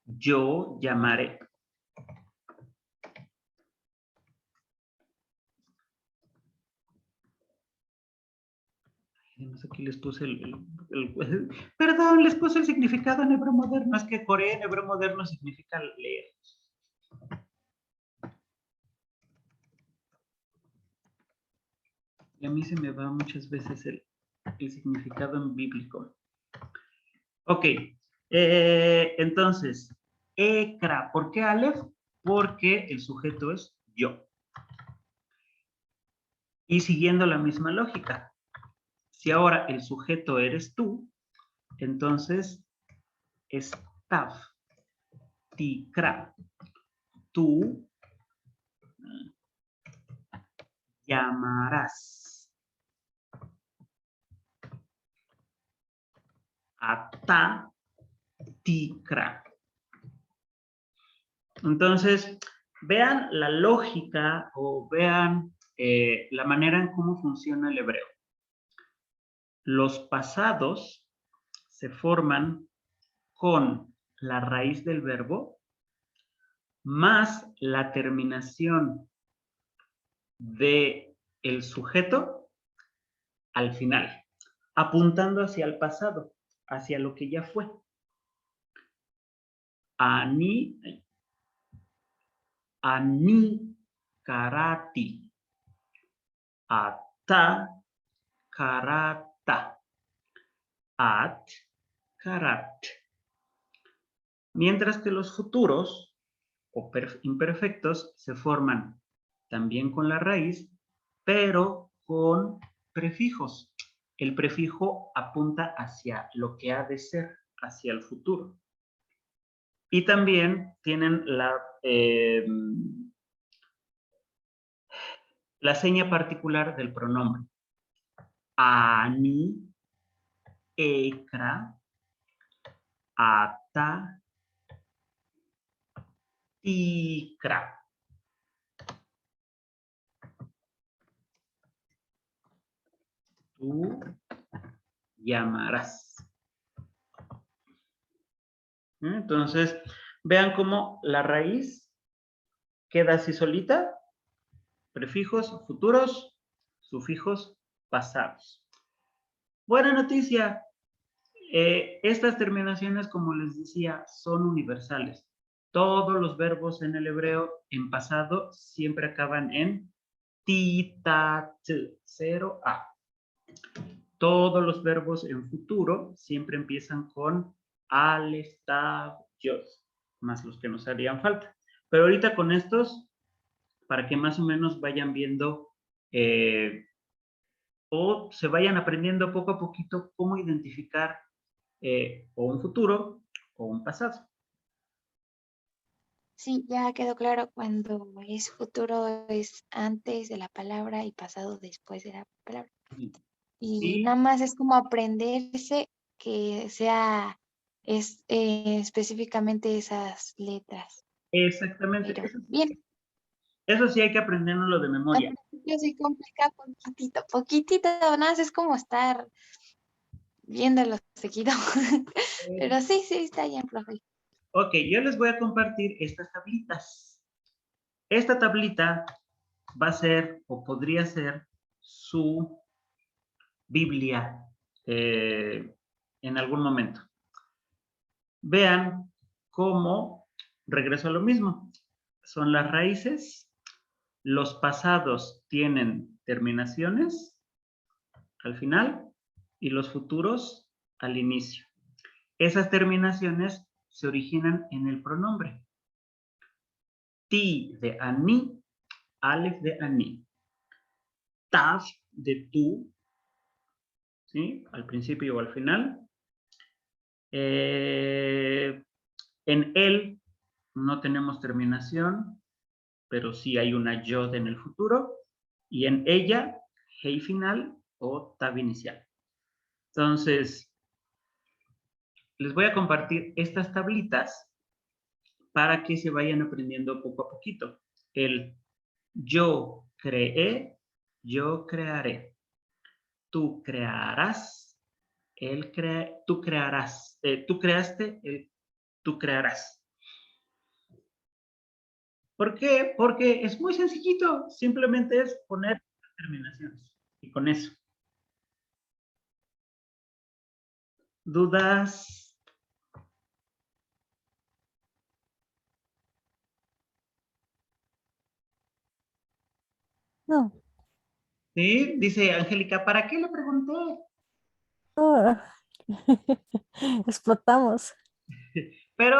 Speaker 2: Yo llamaré. Aquí les puse perdón, les puse el significado en hebreo moderno. Es que Corea en hebreo moderno significa leer. Y a mí se me va muchas veces el significado en bíblico. Ok, entonces, ekra. ¿Por qué alef? Porque el sujeto es yo. Y siguiendo la misma lógica, si ahora el sujeto eres tú, entonces es taf, tikra. Tú llamarás. Ata tikra. Entonces, vean la lógica o vean la manera en cómo funciona el hebreo. Los pasados se forman con la raíz del verbo más la terminación de el sujeto al final, apuntando hacia el pasado, hacia lo que ya fue. Ani karati. Ata karata. At karat. Mientras que los futuros o imperfectos se forman también con la raíz, pero con prefijos. El prefijo apunta hacia lo que ha de ser, hacia el futuro. Y también tienen la seña particular del pronombre. Ani, ekra, ata, tikra. Tú llamarás. Entonces, vean cómo la raíz queda así solita. Prefijos futuros, sufijos pasados. Buena noticia. Estas terminaciones, como les decía, son universales. Todos los verbos en el hebreo en pasado siempre acaban en ti, ta, t, 0a. Todos los verbos en futuro siempre empiezan con alef, tav, yod, más los que nos harían falta. Pero ahorita con estos, para que más o menos vayan viendo o se vayan aprendiendo poco a poquito cómo identificar o un futuro o un pasado.
Speaker 4: Sí, ya quedó claro cuando es futuro es antes de la palabra y pasado después de la palabra. Y nada más es como aprenderse que sea específicamente esas letras.
Speaker 2: Exactamente.
Speaker 4: Pero bien.
Speaker 2: Eso sí hay que aprenderlo de memoria.
Speaker 4: Al principio se complica poquitito, nada más es como estar viéndolo seguido. Pero sí, está bien, profe.
Speaker 2: Ok, yo les voy a compartir estas tablitas. Esta tablita va a ser o podría ser su Biblia en algún momento. Vean cómo regreso a lo mismo. Son las raíces, los pasados tienen terminaciones, al final y los futuros al inicio. Esas terminaciones se originan en el pronombre. Ti de ani, alef de ani. Taf de tú, ¿sí? Al principio o al final. En él no tenemos terminación, pero sí hay una yod en el futuro. Y en ella, hey final o tab inicial. Entonces, les voy a compartir estas tablitas para que se vayan aprendiendo poco a poquito. El yo creé, yo crearé. Tú crearás, tú crearás. Tú creaste, tú crearás. ¿Por qué? Porque es muy sencillito. Simplemente es poner terminaciones. Y con eso. ¿Dudas?
Speaker 1: No.
Speaker 2: Sí, dice Angélica, ¿para qué le pregunté?
Speaker 1: Oh. Explotamos.
Speaker 2: Pero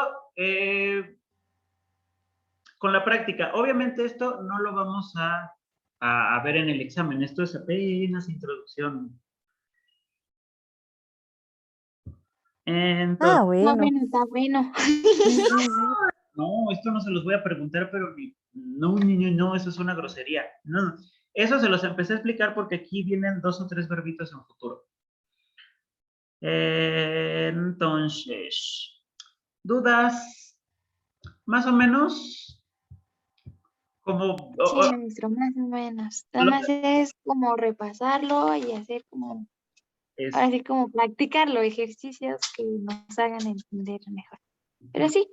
Speaker 2: con la práctica, obviamente esto no lo vamos a ver en el examen, esto es apenas introducción. Entonces,
Speaker 1: Ah, bueno.
Speaker 4: Bueno, está bueno.
Speaker 1: Sí, sí, sí.
Speaker 2: no, esto no se los voy a preguntar, pero no, eso es una grosería. No, eso se los empecé a explicar porque aquí vienen 2 o 3 verbitos en futuro. Entonces, ¿dudas? Más o menos, como...
Speaker 4: Sí, maestro, más o menos. Nada más es como repasarlo y hacer como, ahora sí, como practicarlo, ejercicios que nos hagan entender mejor. Pero sí,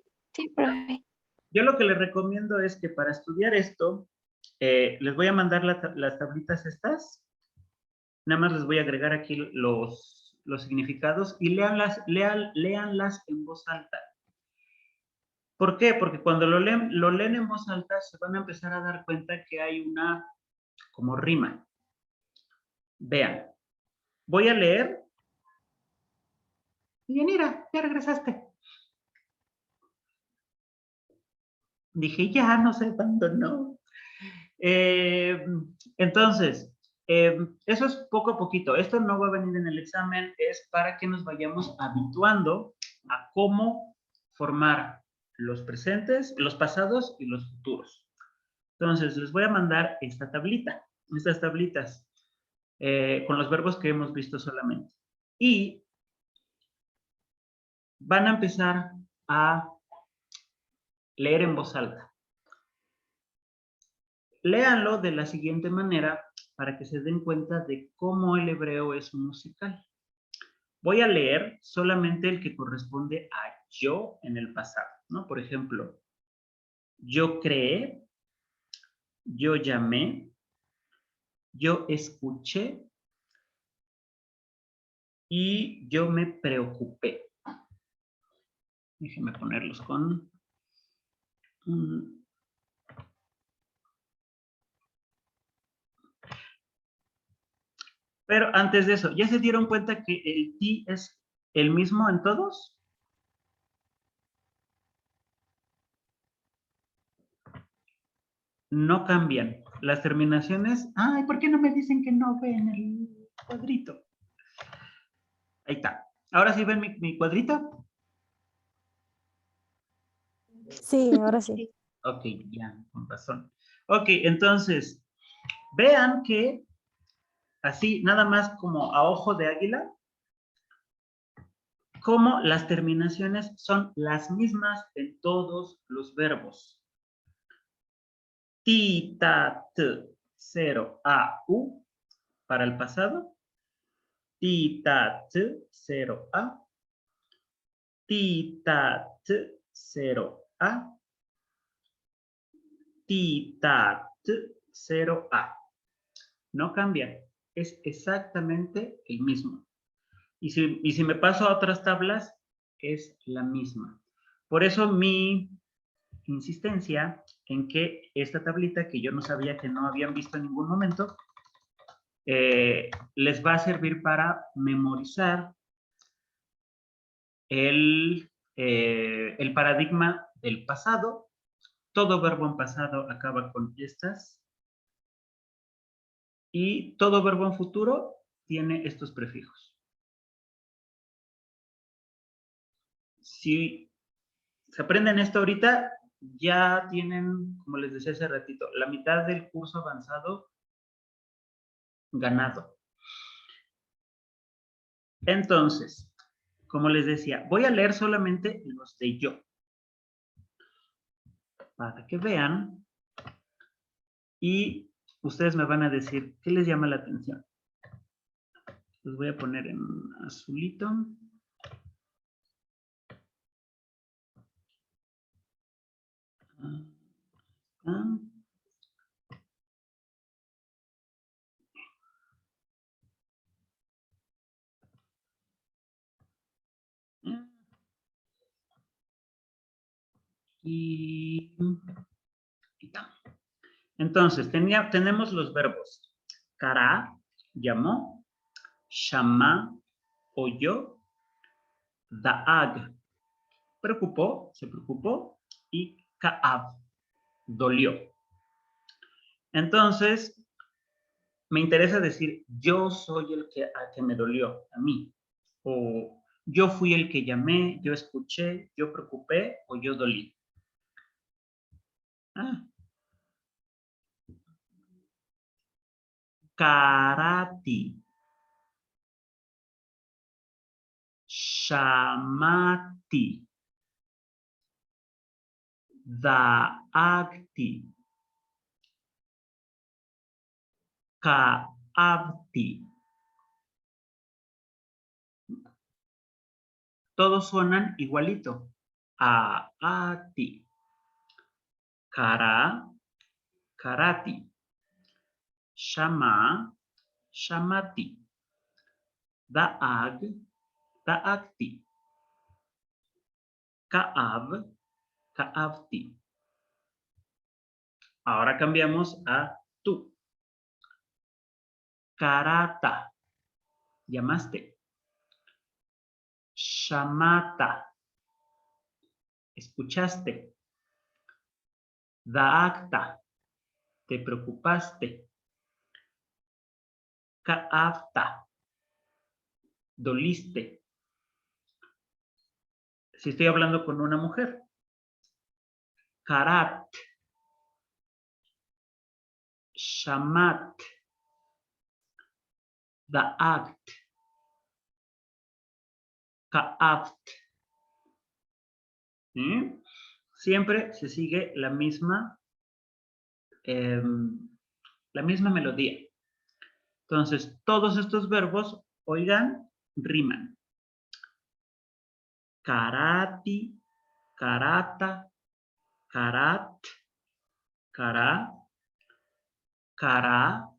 Speaker 4: profe.
Speaker 2: Yo lo que les recomiendo es que para estudiar esto, les voy a mandar las tablitas estas. Nada más les voy a agregar aquí los significados y léanlas en voz alta. ¿Por qué? Porque cuando lo leen en voz alta se van a empezar a dar cuenta que hay una como rima. Vean, voy a leer. Y mira, ya regresaste. Dije, ya no sé cuándo no. Entonces, eso es poco a poquito. Esto no va a venir en el examen, es para que nos vayamos habituando a cómo formar los presentes, los pasados y los futuros. Entonces, les voy a mandar esta tablita, estas tablitas, con los verbos que hemos visto solamente. Y van a empezar a leer en voz alta. Léanlo de la siguiente manera para que se den cuenta de cómo el hebreo es musical. Voy a leer solamente el que corresponde a yo en el pasado, ¿no? Por ejemplo, yo creé, yo llamé, yo escuché y yo me preocupé. Déjenme ponerlos con... Pero antes de eso, ¿ya se dieron cuenta que el ti es el mismo en todos? No cambian. Las terminaciones... Ay, ¿por qué no me dicen que no ven el cuadrito? Ahí está. ¿Ahora sí ven mi cuadrito?
Speaker 1: Sí, ahora sí.
Speaker 2: Ok, ya, con razón. Ok, entonces, vean que así, nada más como a ojo de águila, como las terminaciones son las mismas en todos los verbos. Ti, ta, t, 0, a, u, para el pasado. Ti, ta, t, 0, a. Ti, ta, t, 0, a. Ti, ta, t, 0, a. No cambia, es exactamente el mismo. Y si me paso a otras tablas, es la misma. Por eso mi insistencia en que esta tablita, que yo no sabía que no habían visto en ningún momento, les va a servir para memorizar el paradigma del pasado. Todo verbo en pasado acaba con estas. Y todo verbo en futuro tiene estos prefijos. Si se aprenden esto ahorita, ya tienen, como les decía hace ratito, la mitad del curso avanzado ganado. Entonces, como les decía, voy a leer solamente los de yo, para que vean, y ustedes me van a decir qué les llama la atención. Los voy a poner en azulito. Y ya. Entonces, tenemos los verbos. Kara, llamó. Shama, oyó. Daag, preocupó, se preocupó. Y kaab, dolió. Entonces, me interesa decir, yo soy el que me dolió, a mí. O yo fui el que llamé, yo escuché, yo preocupé o yo dolí. Karati. Shamati. Daakti. Kaabti. Todos suenan igualito. Aati. Kara, karati. Shama, shamati. Daag, daakti. Kaab, kaabti. Ahora cambiamos a tú. Karata, llamaste. Shamata, escuchaste. Daakta, te preocupaste. Kaabta, doliste. Si estoy hablando con una mujer. Karat, shamat, daakt, kaabt. Siempre se sigue la misma melodía. Entonces, todos estos verbos, oigan, riman. Karati, karata, karat, kara, kara,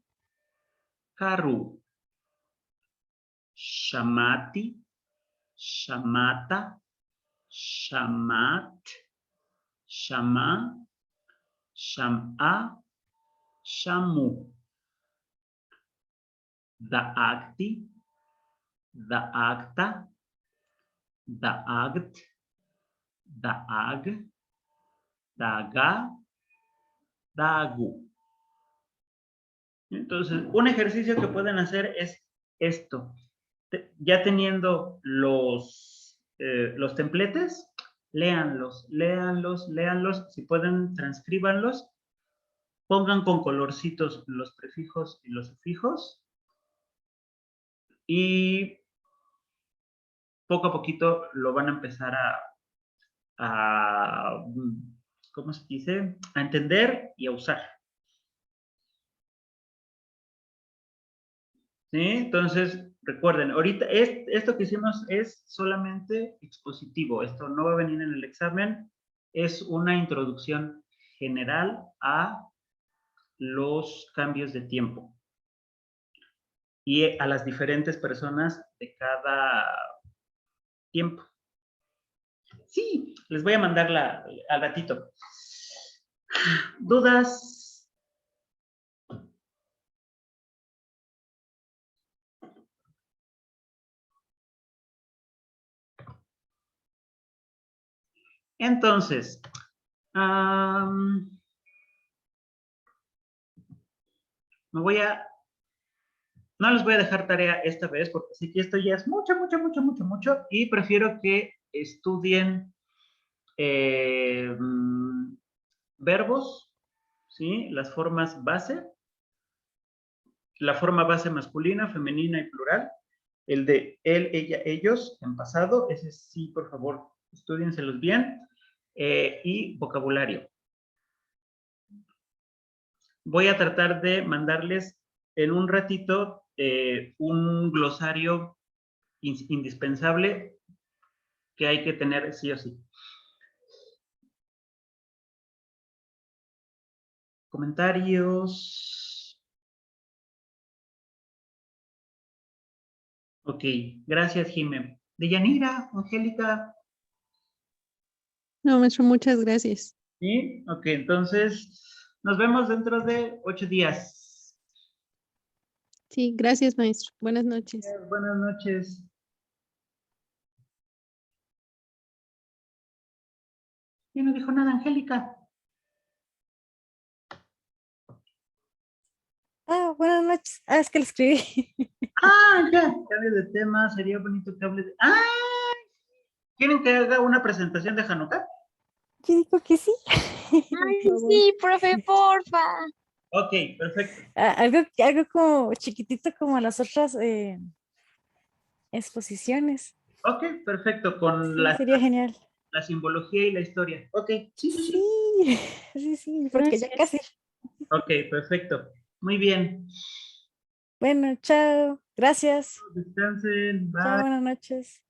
Speaker 2: karu. Shamati, shamata, shamat, shama, shama, shamu. Daakti, daakta, daagt, daag, daga, dagu. Entonces, un ejercicio que pueden hacer es esto. Ya teniendo los templetes, léanlos. Si pueden, transcríbanlos. Pongan con colorcitos los prefijos y los sufijos. Y poco a poquito lo van a empezar ¿cómo se dice? A entender y a usar. ¿Sí? Entonces, recuerden, ahorita esto que hicimos es solamente expositivo. Esto no va a venir en el examen. Es una introducción general a los cambios de tiempo y a las diferentes personas de cada tiempo. Sí, les voy a mandar al ratito. ¿Dudas? Entonces, no les voy a dejar tarea esta vez porque sé que esto ya es mucho, y prefiero que estudien verbos, ¿sí? Las formas base, la forma base masculina, femenina y plural, el de él, ella, ellos en pasado, ese sí, por favor, estúdienselos bien, y vocabulario. Voy a tratar de mandarles en un ratito un glosario indispensable que hay que tener sí o sí. Comentarios. Ok, gracias, Jimé. Deyanira, Angélica.
Speaker 3: No, maestro, muchas gracias.
Speaker 2: ¿Sí? Ok, entonces nos vemos dentro de 8 días.
Speaker 3: Sí, gracias, maestro. Buenas noches.
Speaker 2: Buenas noches. ¿Y no dijo nada, Angélica?
Speaker 1: Buenas noches. Es que le escribí.
Speaker 2: Ya, cambio de tema, sería bonito que hable de... ¿Quieren que haga una presentación de Hanukkah?
Speaker 1: Yo digo que sí.
Speaker 4: Ay, sí, profe, porfa.
Speaker 2: Ok, perfecto.
Speaker 1: Algo como chiquitito como las otras exposiciones.
Speaker 2: Ok, perfecto, con
Speaker 1: Sí, sería genial.
Speaker 2: la simbología y la historia. Ok, sí.
Speaker 1: Sí, sí, porque ya casi.
Speaker 2: Ok, perfecto. Muy bien.
Speaker 1: Bueno, chao. Gracias.
Speaker 2: Descansen. Bye.
Speaker 1: Chao, buenas noches.